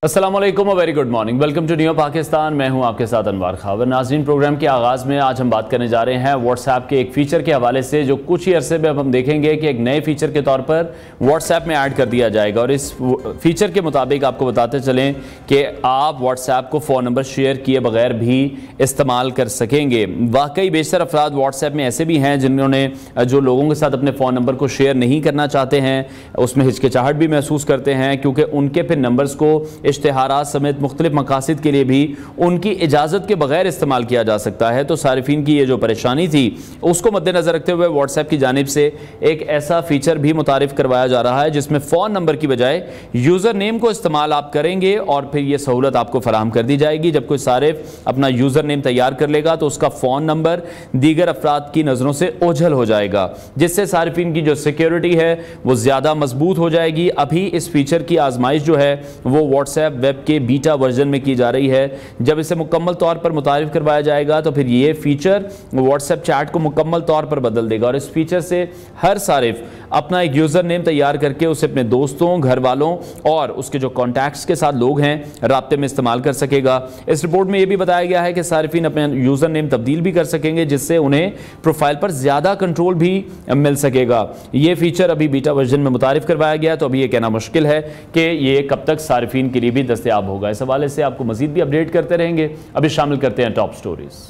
السلام علیکم اور very good morning, welcome to new Pakistan. میں ہوں آپ کے ساتھ انوار خاور۔ ناظرین، پروگرام کے آغاز میں آج ہم بات کرنے جا رہے ہیں واٹس ایپ کے ایک فیچر کے حوالے سے جو کچھ ہی عرصے میں ہم دیکھیں گے کہ ایک نئے فیچر کے طور پر واٹس ایپ میں ایڈ کر دیا جائے گا، اور اس فیچر کے مطابق آپ کو بتاتے چلیں کہ آپ واٹس ایپ کو فون نمبر شیئر کیے بغیر بھی استعمال کر سکیں گے۔ واقعی بیشتر افراد واٹس ایپ میں ایسے بھی ہیں جنہوں نے جو لوگوں کے ساتھ اپنے فون نمبر کو شیئر نہیں کرنا چاہتے ہیں، اس میں ہچکچاہٹ بھی محسوس کرتے ہیں کیونکہ ان کے پھر نمبرز کو اشتہارات سمیت مختلف مقاصد کے لیے بھی ان کی اجازت کے بغیر استعمال کیا جا سکتا ہے۔ تو صارفین کی یہ جو پریشانی تھی اس کو مد نظر رکھتے ہوئے واٹس ایپ کی جانب سے ایک ایسا فیچر بھی متعارف کروایا جا رہا ہے جس میں فون نمبر کی بجائے یوزر نیم کو استعمال آپ کریں گے، اور پھر یہ سہولت آپ کو فراہم کر دی جائے گی۔ جب کوئی صارف اپنا یوزر نیم تیار کر لے گا تو اس کا فون نمبر دیگر افراد کی نظروں سے اوجھل ہو جائے گا، جس سے صارفین کی جو سیکیورٹی ہے وہ زیادہ مضبوط ہو جائے گی۔ ابھی اس فیچر کی آزمائش جو ہے وہ واٹس ایپ ویب کے بیٹا ورژن میں کی جا رہی ہے۔ جب اسے مکمل طور پر متعارف کروایا جائے گا تو پھر یہ فیچر واٹس ایپ چیٹ کو مکمل طور پر بدل دے گا، اور اس فیچر سے ہر صارف اپنا ایک یوزر نیم تیار کر کے اسے اپنے دوستوں، گھر والوں اور اس کے جو کانٹیکٹس کے ساتھ لوگ ہیں رابطے میں استعمال کر سکے گا۔ اس رپورٹ میں یہ بھی بتایا گیا ہے کہ صارفین اپنے یوزر نیم تبدیل بھی کر سکیں گے، جس سے انہیں پروفائل پر زیادہ کنٹرول بھی مل سکے گا۔ یہ فیچر ابھی بیٹا ورژن میں متعارف کروایا گیا، تو ابھی یہ کہنا مشکل ہے کہ یہ کب تک صارفین کے لیے بھی دستیاب ہوگا۔ اس حوالے سے آپ کو مزید بھی اپڈیٹ کرتے رہیں گے۔ ابھی شامل کرتے ہیں ٹاپ سٹوریز۔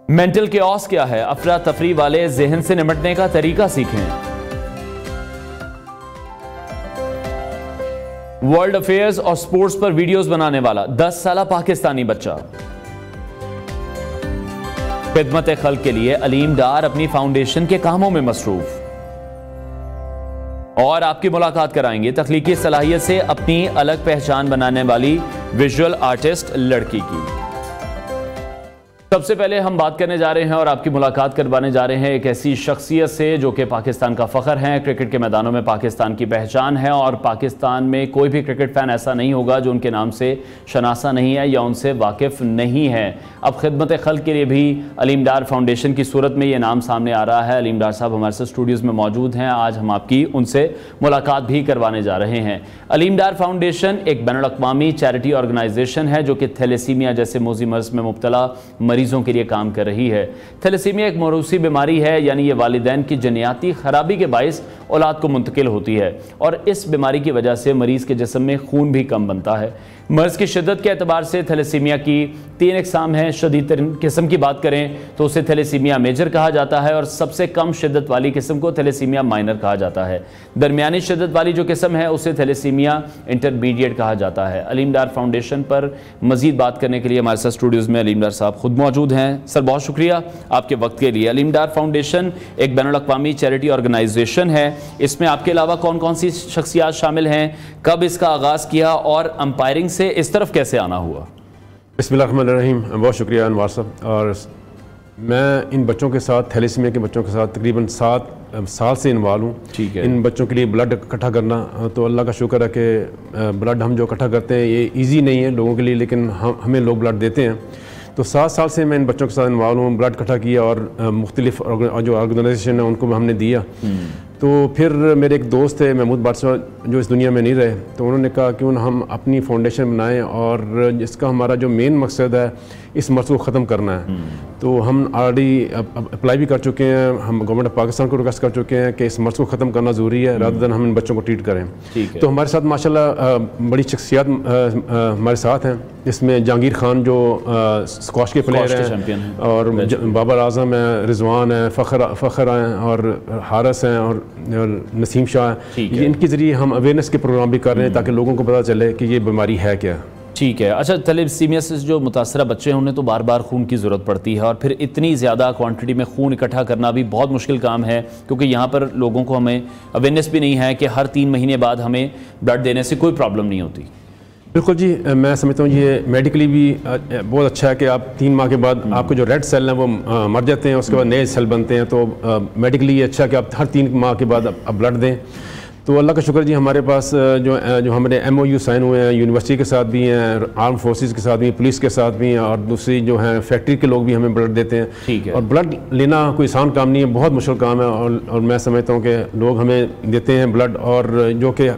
مینٹل کیوس کیا ہے؟ افراتفری والے ذہن سے نمٹنے کا طریقہ سیکھیں۔ ورلڈ افیئرز اور سپورٹس پر ویڈیوز بنانے والا 10 سالہ پاکستانی بچہ خدمت خلق کے لیے علیم ڈار اپنی فاؤنڈیشن کے کاموں میں مصروف، اور آپ کی ملاقات کرائیں گے تخلیقی صلاحیت سے اپنی الگ پہچان بنانے والی ویژول آرٹسٹ لڑکی کی۔ سب سے پہلے ہم بات کرنے جا رہے ہیں اور آپ کی ملاقات کروانے جا رہے ہیں ایک ایسی شخصیت سے جو کہ پاکستان کا فخر ہے، کرکٹ کے میدانوں میں پاکستان کی پہچان ہے، اور پاکستان میں کوئی بھی کرکٹ فین ایسا نہیں ہوگا جو ان کے نام سے شناسا نہیں ہے یا ان سے واقف نہیں ہے۔ اب خدمت خلق کے لیے بھی علیم ڈار فاؤنڈیشن کی صورت میں یہ نام سامنے آ رہا ہے۔ علیم ڈار صاحب ہمارے ساتھ اسٹوڈیوز میں موجود ہیں، آج ہم آپ کی ان سے ملاقات بھی کروانے جا رہے ہیں۔ علیم ڈار فاؤنڈیشن ایک بین الاقوامی چیریٹی آرگنائزیشن ہے جو کہ تھیلیسیمیا جیسے موذی مرض میں مبتلا مریضوں کے لیے کام کر رہی ہے۔ تھیلیسیمیا ایک موروثی بیماری ہے، یعنی یہ والدین کی جنیاتی خرابی کے باعث اولاد کو منتقل ہوتی ہے، اور اس بیماری کی وجہ سے مریض کے جسم میں خون بھی کم بنتا ہے۔ مرض کی شدت کے اعتبار سے تھیلیسیمیا کی 3 اقسام ہیں۔ شدید ترین قسم کی بات کریں تو اسے تھیلیسیمیا میجر کہا جاتا ہے، اور سب سے کم شدت والی قسم کو تھیلیسیمیا مائنر کہا جاتا ہے۔ درمیانی شدت والی جو قسم ہے اسے تھیلیسیمیا انٹرمیڈیٹ کہا جاتا ہے۔ علیم ڈار فاؤنڈیشن پر مزید بات کرنے کے لیے ہمارے ساتھ اسٹوڈیوز میں علیم ڈار صاحب خود موجود ہیں۔ سر، بہت شکریہ آپ کے وقت کے لیے۔ علیم ڈار فاؤنڈیشن ایک بین الاقوامی چیریٹی آرگنائزیشن ہے، اس میں آپ کے علاوہ کون کون سی شخصیات شامل ہیں؟ کب اس کا آغاز کیا اور امپائرنگ سے اس طرف کیسے آنا ہوا؟ بسم اللہ الرحمن الرحیم۔ بہت شکریہ انوار صاحب۔ اور میں ان بچوں کے ساتھ، تھیلیسیمیا کے بچوں کے ساتھ تقریباً 7 سال سے انوالو ہوں۔ ٹھیک ہے۔ ان بچوں کے لیے بلڈ اکٹھا کرنا تو اللہ کا شکر ہے کہ بلڈ ہم جو اکٹھا کرتے ہیں یہ ایزی نہیں ہے لوگوں کے لیے، لیکن ہمیں لوگ بلڈ دیتے ہیں۔ تو 7 سال سے میں ان بچوں کے ساتھ انوالو ہوں، بلڈ اکٹھا کیا اور مختلف جو آرگنائزیشن ہے ان کو ہم نے دیا۔ تو پھر میرے ایک دوست تھے محمود بادشاہ جو اس دنیا میں نہیں رہے، تو انہوں نے کہا کیوں نہ ہم اپنی فاؤنڈیشن بنائیں، اور جس کا ہمارا جو مین مقصد ہے اس مرض کو ختم کرنا ہے۔ تو ہم آلریڈی اپلائی بھی کر چکے ہیں، ہم گورنمنٹ آف پاکستان کو ریکویسٹ کر چکے ہیں کہ اس مرض کو ختم کرنا ضروری ہے رادر دین ہم ان بچوں کو ٹریٹ کریں۔ تو ہمارے ساتھ ماشاءاللہ بڑی شخصیات ہمارے ساتھ ہیں، اس میں جہانگیر خان جو اسکواش کے پلیئر ہیں، اور بابر اعظم ہیں، رضوان ہیں، فخر ہیں، اور حارث ہیں، اور نسیم شاہ ہیں۔ ان کے ذریعے ہم اویئرنیس کے پروگرام بھی کر رہے ہیں تاکہ لوگوں کو پتہ چلے کہ یہ بیماری ہے کیا۔ ٹھیک ہے۔ اچھا، تھیلیسیمیا سے جو متاثرہ بچے ہیں انہیں تو بار بار خون کی ضرورت پڑتی ہے، اور پھر اتنی زیادہ کوانٹٹی میں خون اکٹھا کرنا بھی بہت مشکل کام ہے، کیونکہ یہاں پر لوگوں کو ہمیں اویئرنیس بھی نہیں ہے کہ ہر 3 مہینے بعد ہمیں بلڈ دینے سے کوئی پرابلم نہیں ہوتی۔ بالکل جی، میں سمجھتا ہوں یہ میڈیکلی بھی بہت اچھا ہے کہ آپ 3 ماہ کے بعد آپ کو جو ریڈ سیل ہیں وہ مر جاتے ہیں، اس کے بعد نئے سیل بنتے ہیں، تو میڈیکلی یہ اچھا ہے کہ آپ ہر 3 ماہ کے بعد آپ بلڈ دیں۔ تو اللہ کا شکر جی، ہمارے پاس جو ہمارے MOU سائن ہوئے ہیں یونیورسٹی کے ساتھ بھی ہیں، آرم فورسز کے ساتھ بھی ہیں، پولیس کے ساتھ بھی ہیں، اور دوسری جو ہیں فیکٹری کے لوگ بھی ہمیں بلڈ دیتے ہیں۔ اور بلڈ لینا کوئی آسان کام نہیں ہے، بہت مشکل کام ہے، اور میں سمجھتا ہوں کہ لوگ ہمیں دیتے ہیں بلڈ، اور جو کہ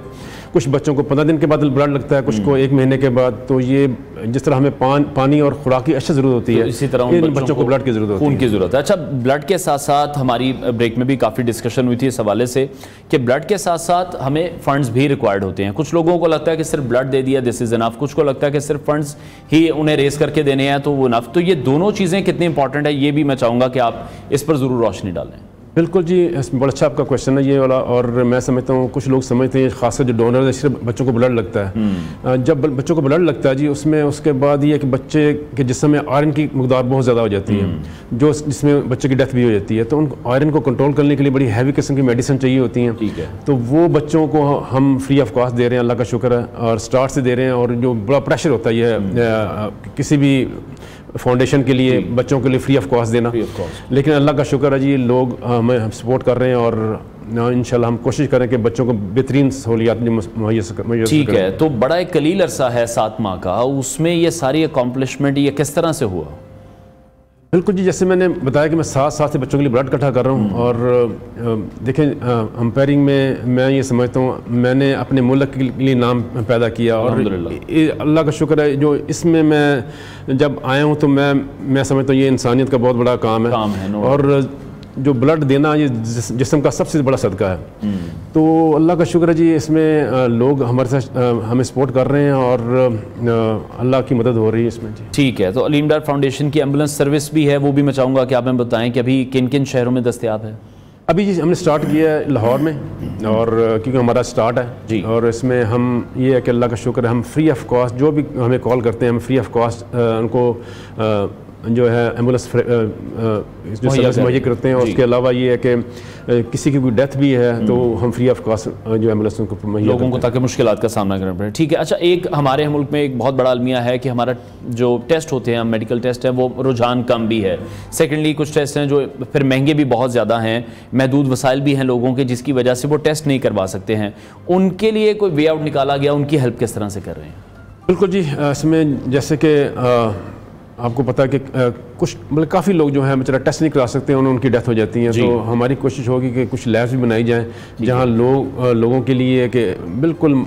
کچھ بچوں کو 15 دن کے بعد بلڈ لگتا ہے, کچھ کو 1 مہینے کے بعد. تو یہ جس طرح ہمیں پانی اور خوراک کی اشد ضرورت ہوتی ہے, اسی طرح بچوں کو بلڈ کی ضرورت ہوتی ہے, خون کی ضرورت ہے. اچھا, بلڈ کے ساتھ ساتھ ہماری بریک میں بھی کافی ڈسکشن ہوئی تھی اس حوالے سے کہ بلڈ کے ساتھ ساتھ ہمیں فنڈز بھی ریکوائرڈ ہوتے ہیں. کچھ لوگوں کو لگتا ہے کہ صرف بلڈ دے دیا دس از انف, کچھ کو لگتا ہے کہ صرف فنڈز ہی انہیں ریز کر کے دینے ہیں تو وہ انف. تو یہ دونوں چیزیں کتنی امپورٹنٹ ہے, یہ بھی میں چاہوں گا کہ آپ اس پر ضرور روشنی ڈالیں. بالکل جی, بڑا اچھا آپ کا کوشچن ہے یہ والا. اور میں سمجھتا ہوں کچھ لوگ سمجھتے ہیں خاص کر جو ڈونر ہے صرف بچوں کو بلڈ لگتا ہے. جب بچوں کو بلڈ لگتا ہے جی, اس کے بعد یہ کہ بچے کے جسم میں آئرن کی مقدار بہت زیادہ ہو جاتی ہے, جس میں بچے کی ڈیتھ بھی ہو جاتی ہے. تو ان آئرن کو کنٹرول کرنے کے لیے بڑی ہیوی قسم کی میڈیسن چاہیے ہوتی ہیں. تو وہ بچوں کو ہم فری آف کاسٹ دے رہے ہیں, اللہ کا شکر ہے, اور اسٹارٹ سے دے رہے ہیں. اور جو بڑا پریشر ہوتا ہے یہ کسی بھی فاؤنڈیشن کے لیے بچوں کے لیے فری آف کاسٹ دینا, لیکن اللہ کا شکر ہے جی لوگ ہمیں سپورٹ کر رہے ہیں, اور انشاءاللہ ہم کوشش کریں کہ بچوں کو بہترین سہولیات مہیا کریں. ٹھیک ہے, تو بڑا ایک قلیل عرصہ ہے 7 ماہ کا, اس میں یہ ساری اکمپلشمنٹ یہ کس طرح سے ہوا؟ بالکل جی, جیسے میں نے بتایا کہ میں 7 سال سے بچوں کے لیے بلڈ اکٹھا کر رہا ہوں. اور دیکھیں امپیئرنگ میں یہ سمجھتا ہوں میں نے اپنے ملک کے لیے نام پیدا کیا, اور اللہ کا شکر ہے جو اس میں جب آیا ہوں تو میں سمجھتا ہوں یہ انسانیت کا بہت بڑا کام ہے. اور جو بلڈ دینا یہ جسم کا سب سے بڑا صدقہ ہے. تو اللہ کا شکر ہے جی, اس میں لوگ ہمارے ساتھ ہمیں سپورٹ کر رہے ہیں, اور اللہ کی مدد ہو رہی ہے اس میں جی. ٹھیک ہے, تو علیم ڈار فاؤنڈیشن کی ایمبولینس سروس بھی ہے, وہ بھی میں چاہوں گا کہ آپ ہمیں بتائیں کہ ابھی کن کن شہروں میں دستیاب ہے؟ ابھی جی ہم نے سٹارٹ کیا ہے لاہور میں, اور کیونکہ ہمارا سٹارٹ ہے جی, اور اس میں ہم یہ ہے کہ اللہ کا شکر ہے ہم فری آف کاسٹ جو بھی ہمیں کال کرتے ہیں ہم فری آف کاسٹ ان کو جو ہے ایمبولینس جو سروس مہیا کرتے ہیں. اور اس کے علاوہ یہ ہے کہ کسی کی کوئی ڈیتھ بھی ہے تو ہم فری آف کاسٹ جو ایمبولینس کو مہیا لوگوں کو, تاکہ مشکلات کا سامنا کرنا پڑے. ٹھیک ہے. اچھا, ایک ہمارے ملک میں ایک بہت بڑا المیہ ہے کہ ہمارا جو ٹیسٹ ہوتے ہیں میڈیکل ٹیسٹ ہیں وہ رجحان کم بھی ہے. سیکنڈلی کچھ ٹیسٹ ہیں جو پھر مہنگے بھی بہت زیادہ ہیں, محدود وسائل بھی ہیں لوگوں کے, جس کی وجہ سے وہ ٹیسٹ نہیں کروا سکتے ہیں. ان کے لیے کوئی وے آؤٹ نکالا گیا, ان کی ہیلپ کس طرح سے کر رہے ہیں؟ بالکل جی, اس میں جیسے کہ آپ کو پتا ہے کہ کچھ مطلب کافی لوگ جو ہیں بیچارہ ٹیسٹ نہیں کرا سکتے ہیں, ان کی ڈیتھ ہو جاتی ہیں. تو ہماری کوشش ہوگی کہ کچھ لیبس بھی بنائی جائیں جہاں لوگوں کے لیے کہ بالکل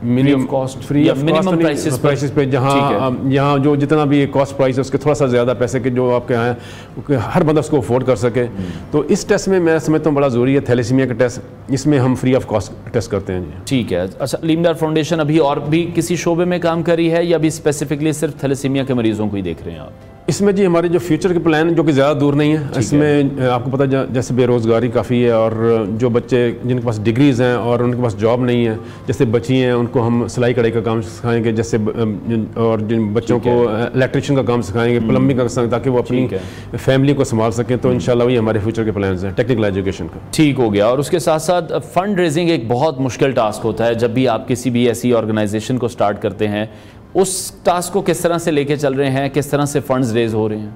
minimum cost free minimum prices پہ, جہاں جو جتنا بھی کاسٹ پرائس ہے اس کے تھوڑا سا زیادہ پیسے کے جو آپ کے ہیں ہر بندہ اس کو افورڈ کر سکے. تو اس ٹیسٹ میں سمجھتا ہوں بڑا ضروری ہے تھیلیسیمیا کا ٹیسٹ, اس میں ہم فری آف کاسٹ ٹیسٹ کرتے ہیں. ٹھیک ہے. اچھا, علیم ڈار فاؤنڈیشن ابھی اور بھی کسی شعبے میں کام کر رہی ہے یا ابھی اسپیسیفکلی صرف تھیلیسیمیا کے مریضوں کو ہی دیکھ رہے ہیں آپ؟ اس میں جی ہمارے جو فیوچر کے پلان جو کہ زیادہ دور نہیں ہے, اس میں آپ کو پتہ جیسے بے روزگاری کافی ہے, اور جو بچے جن کے پاس ڈگریز ہیں اور ان کے پاس جاب نہیں ہے, جیسے بچی ہیں ان کو ہم سلائی کڑھائی کا کام سکھائیں گے, جیسے اور جن بچوں کو الیکٹریشین کا کام سکھائیں گے, پلمبنگ کا سکھائیں گے, تاکہ وہ اپنی فیملی کو سنبھال سکیں. تو انشاءاللہ وہی ہمارے فیوچر کے پلانز ہیں ٹیکنیکل ایجوکیشن کا. ٹھیک ہو گیا. اور اس کے ساتھ ساتھ فنڈ ریزنگ ایک بہت مشکل ٹاسک ہوتا ہے جب بھی آپ کسی بھی ایسی آرگنائزیشن کو سٹارٹ کرتے ہیں. اس ٹاسک کو کس طرح سے لے کے چل رہے ہیں, کس طرح سے فنڈز ریز ہو رہے ہیں؟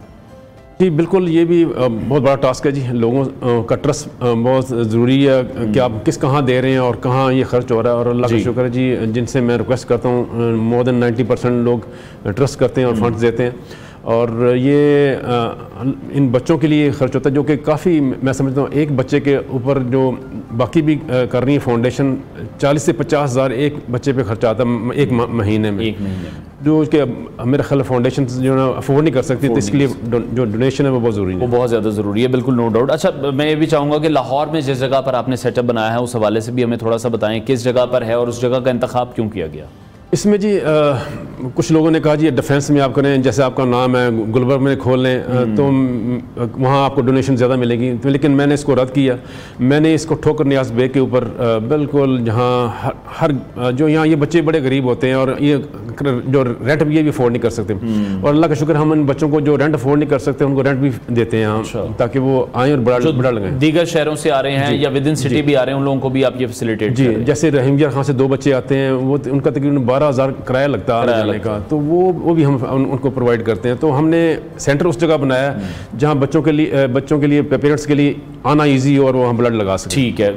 جی بالکل, یہ بھی بہت بڑا ٹاسک ہے جی. لوگوں کا ٹرسٹ بہت ضروری ہے کہ آپ کہاں دے رہے ہیں اور کہاں یہ خرچ ہو رہا ہے. اور اللہ کا شکر ہے جی, جن سے میں ریکویسٹ کرتا ہوں مور دین 90% لوگ ٹرسٹ کرتے ہیں اور فنڈز دیتے ہیں. اور یہ ان بچوں کے لیے خرچ ہوتا ہے جو کہ کافی, میں سمجھتا ہوں ایک بچے کے اوپر جو باقی بھی کر رہی ہے فاؤنڈیشن 40 سے 50 ہزار ایک بچے پہ خرچہ آتا ہے ایک مہینے میں, جو کہ میرا خیال فاؤنڈیشن جو ہے افورڈ نہیں کر سکتی. تو اس کے لیے جو ڈونیشن ہے وہ بہت ضروری ہے, وہ بہت زیادہ ضروری ہے. بالکل, نو ڈاؤٹ. اچھا, میں یہ بھی چاہوں گا کہ لاہور میں جس جگہ پر آپ نے سیٹ اپ بنایا ہے اس حوالے سے بھی ہمیں تھوڑا سا بتائیں, کس جگہ پر ہے اور اس جگہ کا انتخاب کیوں کیا گیا؟ اس میں جی کچھ لوگوں نے کہا جی ڈیفینس میں آپ کریں, جیسے آپ کا نام ہے گلبرگ میں کھول لیں تو وہاں آپ کو ڈونیشن زیادہ ملے گی. لیکن میں نے اس کو رد کیا. میں نے اس کو ٹھوکر نیاز بیگ کے اوپر بالکل, جہاں ہر جو یہاں یہ بچے بڑے غریب ہوتے ہیں اور یہ جو رینٹ بھی یہ بھی افورڈ نہیں کر سکتے, اور اللہ کا شکر ہم ان بچوں کو جو رینٹ افورڈ نہیں کر سکتے ان کو رینٹ بھی دیتے ہیں تاکہ وہ آئیں اور بڑا لگیں. دیگر شہروں سے آ رہے ہیں یا ود ان سٹی بھی آ رہے ہیں, ان لوگوں کو بھی آپ یہ فیسیلیٹیٹ جی, جیسے رحیم یار خان سے 2 بچے آتے ہیں, وہ ان کا تقریباً 12,000 کرایہ لگتا ہے جانے کا, تو وہ بھی ہم ان کو پرووائڈ کرتے ہیں. تو ہم نے سینٹر اس جگہ بنایا جہاں بچوں کے لیے پیرنٹس کے لیے آنا ایزی اور وہ ہم بلڈ لگا سکیں. ٹھیک ہے,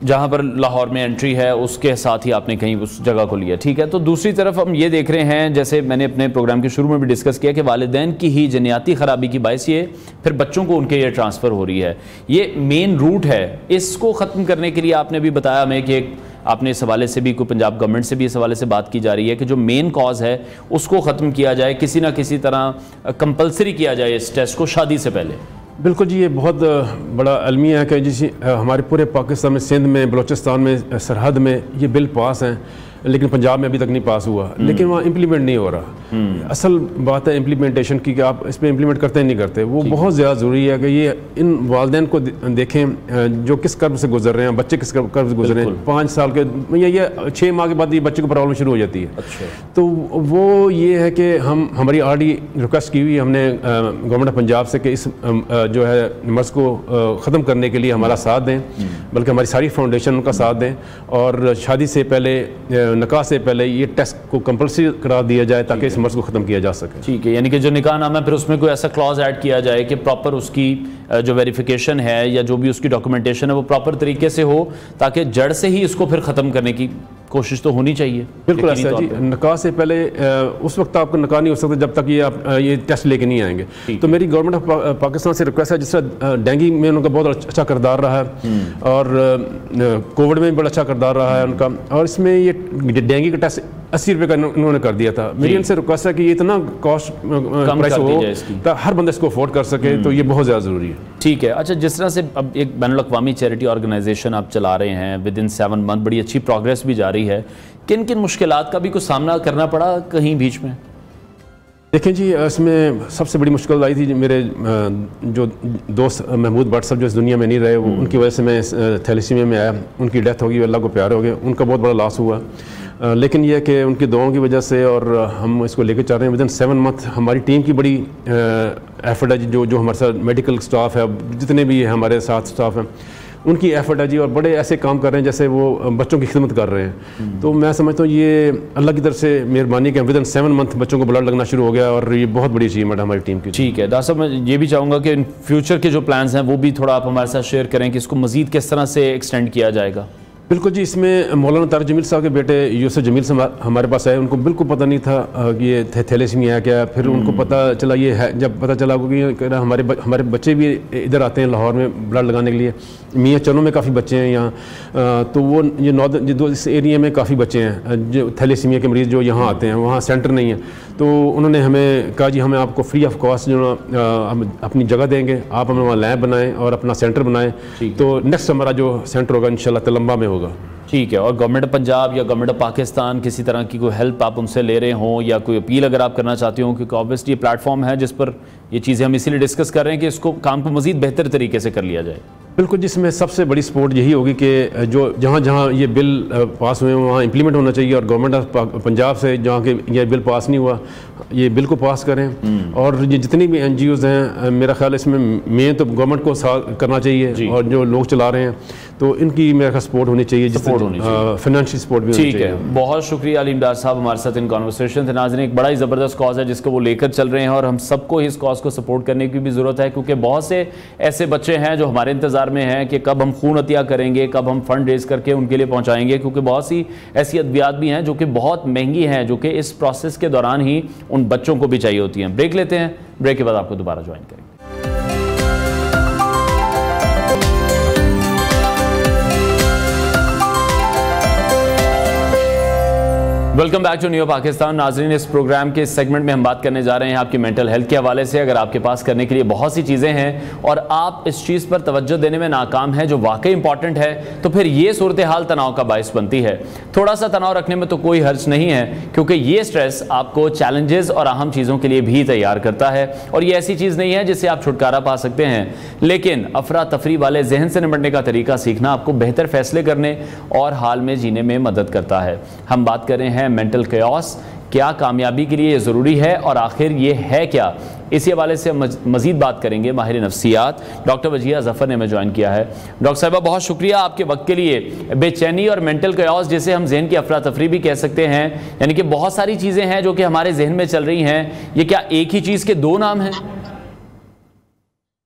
جہاں پر لاہور میں انٹری ہے اس کے ساتھ ہی آپ نے کہیں اس جگہ کو لیا. ٹھیک ہے. تو دوسری طرف ہم یہ دیکھ رہے ہیں, جیسے میں نے اپنے پروگرام کے شروع میں بھی ڈسکس کیا, کہ والدین کی ہی جنیاتی خرابی کی باعث یہ پھر بچوں کو ان کے یہ ٹرانسفر ہو رہی ہے. یہ مین روٹ ہے, اس کو ختم کرنے کے لیے آپ نے بھی بتایا ہمیں کہ ایک آپ نے اس حوالے سے بھی کوئی پنجاب گورنمنٹ سے بھی اس حوالے سے بات کی جا رہی ہے کہ جو مین کاز ہے اس کو ختم کیا جائے, کسی نہ کسی طرح کمپلسری کیا جائے اس ٹیسٹ کو شادی سے پہلے. بالکل جی, یہ بہت بڑا المیہ ہے کہ جس ہمارے پورے پاکستان میں, سندھ میں, بلوچستان میں, سرحد میں یہ بل پاس ہیں, لیکن پنجاب میں ابھی تک نہیں پاس ہوا, لیکن وہاں امپلیمنٹ نہیں ہو رہا. اصل بات ہے امپلیمنٹیشن کی, کہ آپ اس پہ امپلیمنٹ کرتے ہیں نہیں کرتے. وہ بہت زیادہ ضروری ہے کہ یہ ان والدین کو دیکھیں جو کس کرب سے گزر رہے ہیں, بچے کس کرب سے گزر رہے ہیں. 5 سال کے یا یہ 6 ماہ کے بعد یہ بچے کو پرابلم شروع ہو جاتی ہے. تو وہ یہ ہے کہ ہماری آلریڈی ریکویسٹ کی ہوئی ہم نے گورنمنٹ آف پنجاب سے کہ اس جو ہے مرض کو ختم کرنے کے لیے ہمارا ساتھ دیں, بلکہ ہماری ساری فاؤنڈیشن ان کا ساتھ دیں, اور شادی سے پہلے, نکاح سے پہلے یہ ٹیسٹ کو کمپلسری قرار دیا جائے تاکہ اس مرض کو ختم کیا جا سکے. ٹھیک ہے, یعنی کہ جو نکاح نامہ ہے پھر اس میں کوئی ایسا کلاز ایڈ کیا جائے کہ پراپر اس کی جو ویریفیکیشن ہے یا جو بھی اس کی ڈاکومنٹیشن ہے وہ پراپر طریقے سے ہو, تاکہ جڑ سے ہی اس کو پھر ختم کرنے کی کوشش تو ہونی چاہیے. بالکل ایسا جی, نکاح سے پہلے اس وقت آپ کا نکاح نہیں ہو سکتا جب تک یہ ٹیسٹ لے کے نہیں آئیں گے. تو میری گورنمنٹ آف پاکستان سے ریکویسٹ ہے, جس طرح ڈینگی میں ان کا بہت اچھا کردار رہا ہے اور کووڈ میں بھی بڑا اچھا کردار رہا ہے ان کا, اور اس میں یہ ڈینگی کا ٹیسٹ 80 روپے کا انہوں نے کر دیا تھا. میری ان سے ریکویسٹ ہے کہ یہ اتنا کاسٹ پرائس ہو تاکہ ہر بندہ اس کو افورڈ کر سکے, تو یہ بہت زیادہ ضروری ہے. ٹھیک ہے. اچھا, جس طرح سے اب ایک بین الاقوامی چیریٹی آرگنائزیشن آپ چلا رہے ہیں, ود ان 7 منتھ بڑی اچھی پروگریس بھی جاری ہے, کن کن مشکلات کا بھی کچھ سامنا کرنا پڑا کہیں بیچ میں؟ دیکھیں جی, اس میں سب سے بڑی مشکل آئی تھی میرے جو دوست محمود بٹ صاحب جو اس دنیا میں نہیں رہے, وہ ان کی وجہ سے میں تھیلیسیمیا میں آیا. ان کی ڈیتھ ہو گئی, اللہ کو پیارے ہو گئے, ان کا بہت بڑا لاس ہوا. لیکن یہ کہ ان کی دعاؤں کی وجہ سے اور ہم اس کو لے کے چل رہے ہیں. ود ان 7 منتھ ہماری ٹیم کی بڑی ایفرٹ ہے جی, جو ہمارے ساتھ میڈیکل سٹاف ہے, جتنے بھی ہمارے ساتھ سٹاف ہیں, ان کی ایفرٹ ہے جی, اور بڑے ایسے کام کر رہے ہیں جیسے وہ بچوں کی خدمت کر رہے ہیں. تو میں سمجھتا ہوں یہ اللہ کی طرف سے مہربانی کہ ود ان 7 منتھ بچوں کو بلڈ لگنا شروع ہو گیا, اور یہ بہت بڑی اچیومنٹ ہے ہماری ٹیم کی. ٹھیک ہے ڈاکٹر صاحب, میں یہ بھی چاہوں گا کہ ان فیوچر کے جو پلانز ہیں وہ بھی تھوڑا آپ ہمارے ساتھ شیئر کریں کہ اس کو مزید کس طرح سے ایکسٹینڈ کیا جائے گا. بالکل جی, اس میں مولانا طارق جمیل صاحب کے بیٹے یوسف جمیل صاحب ہمارے پاس آئے. ان کو بالکل پتہ نہیں تھا کہ یہ تھیلیسیمیا ہے کیا. پھر ان کو پتہ چلا, یہ ہے جب پتہ چلا کہ ہمارے بچے بھی ادھر آتے ہیں لاہور میں بلڈ لگانے کے لیے. میاں چنوں میں کافی بچے ہیں یہاں, تو وہ یہ اس ایریا میں کافی بچے ہیں جو تھیلیسیمیا کے مریض جو یہاں آتے ہیں, وہاں سینٹر نہیں ہے. تو انہوں نے ہمیں کہا جی ہمیں آپ کو فری آف کاسٹ جو اپنی جگہ دیں گے, آپ ہمیں وہاں لیب بنائیں اور اپنا سینٹر بنائیں. تو نیکسٹ ہمارا جو سینٹر ہوگا انشاءاللہ تلمبا میں ہوگا. ٹھیک ہے. اور گورنمنٹ آف پنجاب یا گورنمنٹ آف پاکستان کسی طرح کی کوئی ہیلپ آپ ان سے لے رہے ہوں, یا کوئی اپیل اگر آپ کرنا چاہتے ہوں, کیونکہ آبویسلی یہ پلیٹ فارم ہے جس پر یہ چیزیں ہم اسی لیے ڈسکس کر رہے ہیں کہ اس کو کام کو مزید بہتر طریقے سے کر لیا جائے. بالکل, جس میں سب سے بڑی سپورٹ یہی ہوگی کہ جو جہاں جہاں یہ بل پاس ہوئے ہیں وہاں امپلیمنٹ ہونا چاہیے, اور گورنمنٹ آف پنجاب سے جہاں کہ یہ بل پاس نہیں ہوا یہ بل کو پاس کریں. اور یہ جتنی بھی این جی اوز ہیں, میرا خیال اس میں مین تو گورنمنٹ کو کرنا چاہیے, اور جو لوگ چلا رہے ہیں تو ان کی میرا خیال سپورٹ ہونی چاہیے, فائنینشیل سپورٹ بھی ہونی چاہیے. ٹھیک ہے, بہت شکریہ علیم ڈار صاحب ہمارے ساتھ ان کانورسیشن تھے. ناظرین, ایک بڑا ہی زبردست کاز ہے جس کو وہ لے کر چل رہے ہیں, اور ہم سب کو اس کاز کو سپورٹ کرنے کی بھی ضرورت ہے, کیونکہ بہت سے ایسے بچے ہیں جو ہمارے انتظار میں ہیں کہ کب ہم خون عطیہ کریں گے, کب ہم فنڈ ریز کر کے ان کے لیے پہنچائیں گے, کیونکہ بہت سی ایسی ادویات بھی ہیں جو کہ بہت مہنگی ہیں, جو کہ اس پروسیس کے دوران ہی ان بچوں کو بھی چاہیے ہوتی ہیں. بریک لیتے ہیں, بریک کے بعد آپ کو دوبارہ جوائن کریں گے. Welcome back to new Pakistan. ناظرین, اس پروگرام کے اس سیگمنٹ میں ہم بات کرنے جا رہے ہیں آپ کی مینٹل ہیلتھ کے حوالے سے. اگر آپ کے پاس کرنے کے لیے بہت سی چیزیں ہیں اور آپ اس چیز پر توجہ دینے میں ناکام ہیں جو واقعی امپورٹنٹ ہے, تو پھر یہ صورتحال تناؤ کا باعث بنتی ہے. تھوڑا سا تناؤ رکھنے میں تو کوئی حرج نہیں ہے, کیونکہ یہ سٹریس آپ کو چیلنجز اور اہم چیزوں کے لیے بھی تیار کرتا ہے, اور یہ ایسی چیز نہیں ہے جس سے آپ چھٹکارا پا سکتے ہیں. لیکن افراتفری والے ذہن سے نمٹنے کا طریقہ سیکھنا آپ کو بہتر فیصلے کرنے اور حال میں جینے میں مدد کرتا ہے. ہم بات کر رہے ہیں مینٹل کیوس, کیا کامیابی کے لیے یہ ضروری ہے اور آخر یہ ہے کیا. اسی حوالے سے مزید بات کریں گے. ماہر نفسیات ڈاکٹر وجیہہ ظفر نے ہمیں جوائن کیا ہے. ڈاکٹر صاحبہ, بہت شکریہ آپ کے وقت کے لیے. بے چینی اور مینٹل کیوس جسے ہم ذہن کی افراتفری بھی کہہ سکتے ہیں, یعنی کہ بہت ساری چیزیں ہیں جو کہ ہمارے ذہن میں چل رہی ہیں, یہ کیا ایک ہی چیز کے دو نام ہیں؟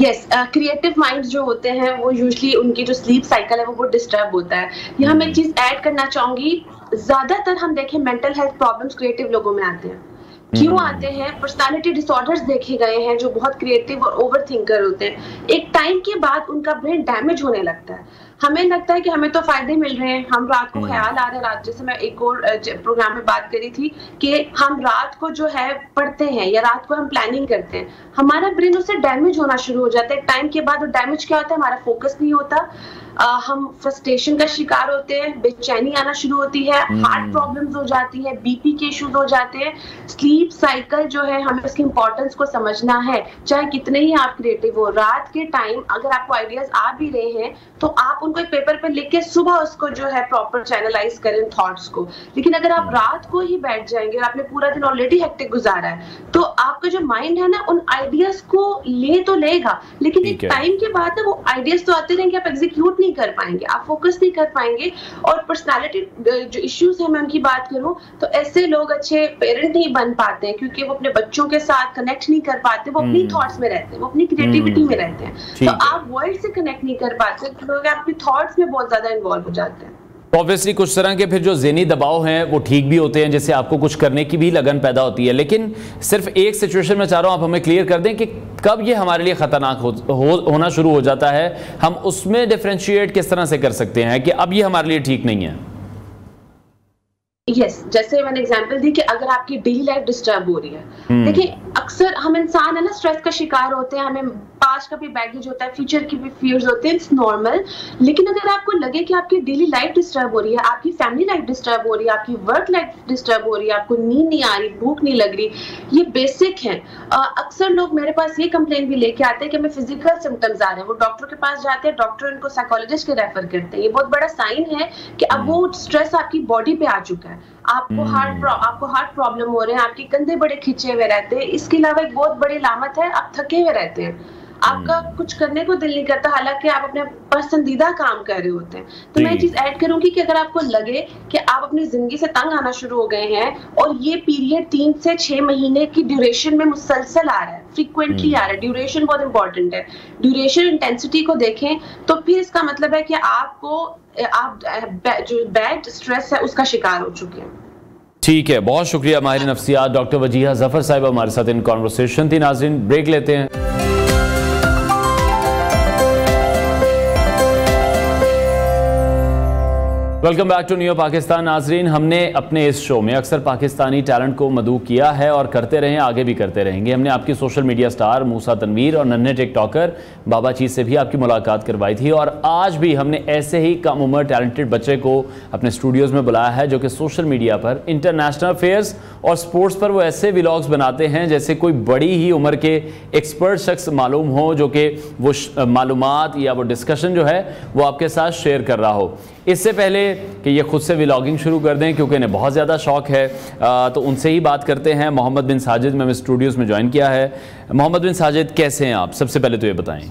یس کریٹو مائنڈ جو ہوتے ہیں وہ یوزلی ان کی جو سلیپ سائیکل ہے وہ بہت ڈسٹرب ہوتا ہے. یہاں میں ایک چیز ایڈ کرنا چاہوں گی, زیادہ تر ہم دیکھیں مینٹل ہیلتھ پرابلمس کریٹو لوگوں میں آتے ہیں. کیوں آتے ہیں؟ پرسنالٹی ڈس آرڈرز دیکھے گئے ہیں جو بہت کریٹو اور اوور تھنکر ہوتے ہیں. ایک ٹائم کے بعد ان کا برین ڈیمیج ہونے لگتا ہے. ہمیں لگتا ہے کہ ہمیں تو فائدے مل رہے ہیں, ہم رات کو خیال آ رہا ہے, رات جیسے میں ایک اور پروگرام میں بات کری تھی کہ ہم رات کو جو ہے پڑھتے ہیں یا رات کو ہم پلاننگ کرتے ہیں, ہمارا برین اس سے ڈیمیج ہونا شروع ہو جاتا ہے. ایک ٹائم کے بعد وہ ڈیمیج کیا ہوتا ہے, ہمارا فوکس نہیں ہوتا, ہم فرسٹریشن کا شکار ہوتے ہیں, بے چینی آنا شروع ہوتی ہے, ہارٹ پرابلمز ہو جاتی ہیں, بی پی کے ایشوز ہو جاتے ہیں. سلیپ سائیکل جو ہے ہمیں اس کی امپورٹنس کو سمجھنا ہے. چاہے کتنے ہی آپ کریٹو ہو, رات کے ٹائم اگر آپ کو آئیڈیاز آ بھی رہے ہیں تو آپ ان کو ایک پیپر پہ لکھ کے صبح اس کو جو ہے پراپر چینلائز کریں تھاٹس کو. لیکن اگر آپ رات کو ہی بیٹھ جائیں گے اور آپ نے پورا دن آلریڈی ہیکٹک گزارا ہے تو آپ کا جو مائنڈ ہے نا ان آئیڈیاز کو لے تو لے گا, لیکن ایک ٹائم کے بعد نا وہ آئیڈیاز تو آتے رہیں گے, آپ ایگزیکیوٹ نہیں کر پائیں گے, آپ فوکس نہیں کر پائیں گے. اور پرسنالٹی جو ایشوز ہیں میں ان کی بات کروں تو ایسے لوگ اچھے پیرنٹ نہیں بن پاتے ہیں کیونکہ وہ اپنے بچوں کے ساتھ کنیکٹ نہیں کر پاتے, وہ اپنی تھاٹس میں رہتے ہیں, وہ اپنی کریٹیوٹی میں رہتے ہیں. تو آپ ورلڈ سے کنیکٹ نہیں کر پاتے کیونکہ آپ کی تھاٹس میں بہت زیادہ انوالو ہو جاتے ہیں. اوبویسلی کچھ طرح کے پھر جو ذہنی دباؤ ہیں وہ ٹھیک بھی ہوتے ہیں, جیسے آپ کو کچھ کرنے کی بھی لگن پیدا ہوتی ہے, لیکن صرف ایک سچویشن میں چاہ رہا ہوں آپ ہمیں کلیئر کر دیں کہ کب یہ ہمارے لیے خطرناک ہونا شروع ہو جاتا ہے, ہم اس میں ڈیفرینشیٹ کس طرح سے کر سکتے ہیں کہ اب یہ ہمارے لیے ٹھیک نہیں ہے. یس جیسے میں نے اگزامپل دی کہ اگر آپ کی ڈیلی لائف ڈسٹرب ہو رہی ہے, دیکھیں اکثر ہم انسان ہے نا اسٹریس کا شکار ہوتے ہیں, ہمیں پاسٹ کا بھی بیگیج ہوتا ہے, فیوچر کی بھی فیئرز ہوتے ہیں, اٹس نارمل. لیکن اگر آپ کو لگے کہ آپ کی ڈیلی لائف ڈسٹرب ہو رہی ہے, آپ کی فیملی لائف ڈسٹرب ہو رہی ہے, آپ کی ورک لائف ڈسٹرب ہو رہی ہے, آپ کو نیند نہیں آ رہی, بھوک نہیں لگ رہی, یہ بیسک ہے. اکثر لوگ میرے پاس یہ کمپلین بھی لے کے آتے ہیں کہ ہمیں فزیکل سمٹمز آ رہے ہیں, وہ ڈاکٹر کے پاس جاتے ہیں, ڈاکٹر ان کو سائیکالوجسٹ کے ریفر کرتے ہیں. یہ بہت بڑا سائن ہے کہ اب وہ اسٹریس آپ کی باڈی پہ آ چکا ہے, آپ کو ہارٹ پرابلم ہو رہے ہیں, آپ کے کندھے بڑے کھچے ہوئے رہتے ہیں. اس کے علاوہ ایک بہت بڑی علامت ہے آپ تھکے ہوئے رہتے ہیں, آپ کا کچھ کرنے کو دل نہیں کرتا حالانکہ آپ اپنے پسندیدہ کام کر رہے ہوتے ہیں. تو میں یہ چیز ایڈ کروں گی کہ اگر آپ کو لگے کہ آپ اپنی زندگی سے تنگ آنا شروع ہو گئے ہیں اور یہ پیریڈ 3 سے 6 مہینے کی ڈیوریشن میں مسلسل آ رہا ہے, فریکوینٹلی آ رہا ہے, ڈیوریشن بہت امپورٹنٹ ہے, ڈیوریشن انٹینسٹی کو دیکھیں تو پھر اس کا مطلب ہے کہ آپ جو بیڈ اسٹریس ہے اس کا شکار ہو چکے ہیں. ٹھیک ہے, بہت شکریہ ماہر نفسیات ڈاکٹر وجیہہ ظفر صاحبہ ہمارے ساتھ ان کانورسیشن تھی. ناظرین بریک لیتے ہیں. Welcome back to new Pakistan. ناظرین ہم نے اپنے اس شو میں اکثر پاکستانی ٹیلنٹ کو مدعو کیا ہے اور کرتے رہے ہیں, آگے بھی کرتے رہیں گے. ہم نے آپ کی سوشل میڈیا سٹار موسیٰ تنویر اور ننھے ٹک ٹاکر بابا چیز سے بھی آپ کی ملاقات کروائی تھی, اور آج بھی ہم نے ایسے ہی کم عمر ٹیلنٹڈ بچے کو اپنے اسٹوڈیوز میں بلایا ہے جو کہ سوشل میڈیا پر انٹرنیشنل افیئرز اور سپورٹس پر وہ ایسے ولاگز بناتے ہیں جیسے کوئی بڑی ہی عمر کے ایکسپرٹ شخص معلوم ہو, جو کہ وہ معلومات یا وہ ڈسکشن جو ہے وہ آپ کے ساتھ شیئر کر رہا ہو. اس سے پہلے کہ یہ خود سے ولاگنگ شروع کر دیں کیونکہ انہیں بہت زیادہ شوق ہے, تو ان سے ہی بات کرتے ہیں. محمد بن ساجد میں اسٹوڈیوز میں جوائن کیا ہے. محمد بن ساجد کیسے ہیں آپ؟ سب سے پہلے تو یہ بتائیں.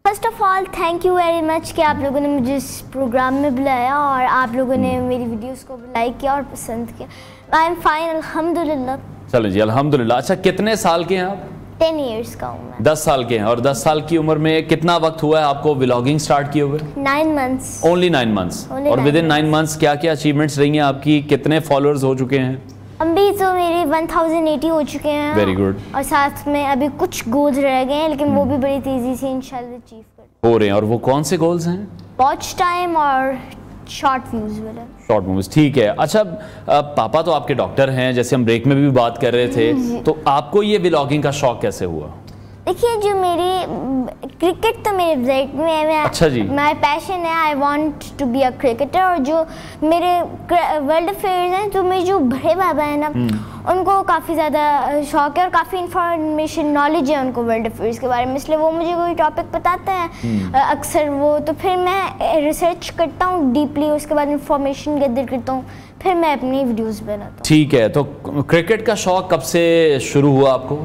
First of all thank you very much کہ آپ لوگوں نے مجھے اس پروگرام میں بلایا اور آپ لوگوں نے میری ویڈیوز کو لائک کیا اور پسند کیا. آئی ایم فائن الحمدللہ. چلیں جی الحمدللہ. اچھا کتنے سال کے ہیں آپ؟ 10 ایئرس کا ہوں میں. 10 سال کے ہیں. اور 10 سال کی عمر میں کتنا وقت ہوا ہے آپ کو ولاگنگ سٹارٹ کیے ہوئے؟ 9 منتھس. Only 9 months. اور ود ان 9 منتھس کیا کیا اچیومنٹس رہی ہیں آپ کی؟ کتنے فالوورز ہو چکے ہیں؟ ابھی تو میرے 1080 ہو چکے ہیں. Very good. اور ساتھ میں ابھی کچھ گولز رہ گئے ہیں لیکن وہ بھی بڑی تیزی سے انشاءاللہ اچیو ہو رہے ہیں. اور وہ کون سے گولز ہیں؟ واچ ٹائم اور شارٹ ویوز والے. Short movies. ٹھیک ہے. اچھا پاپا تو آپ کے ڈاکٹر ہیں, جیسے ہم بریک میں بھی بات کر رہے تھے, تو آپ کو یہ ولاگنگ کا شوق کیسے ہوا؟ دیکھیے جو میری کرکٹ تو میرے بلڈ میں, اچھا جی, مائی پیشن ہے, I want to be a cricketer. اور جو میرے ورلڈ افیئرز ہیں, جو میرے جو بڑے بابا ہیں نا, ان کو کافی زیادہ شوق ہے اور کافی انفارمیشن نالج ہے ان کو ورلڈ افیئرز کے بارے میں, اس لیے وہ مجھے کوئی ٹاپک بتاتے ہیں اکثر وہ, تو پھر میں ریسرچ کرتا ہوں ڈیپلی, اس کے بعد انفارمیشن گیدر کرتا ہوں, پھر میں اپنی ویڈیوز بناتا ہوں. ٹھیک ہے. تو کرکٹ کا شوق کب سے شروع ہوا آپ کو؟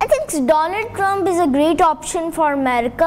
I think Donald Trump is a great option for America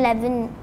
11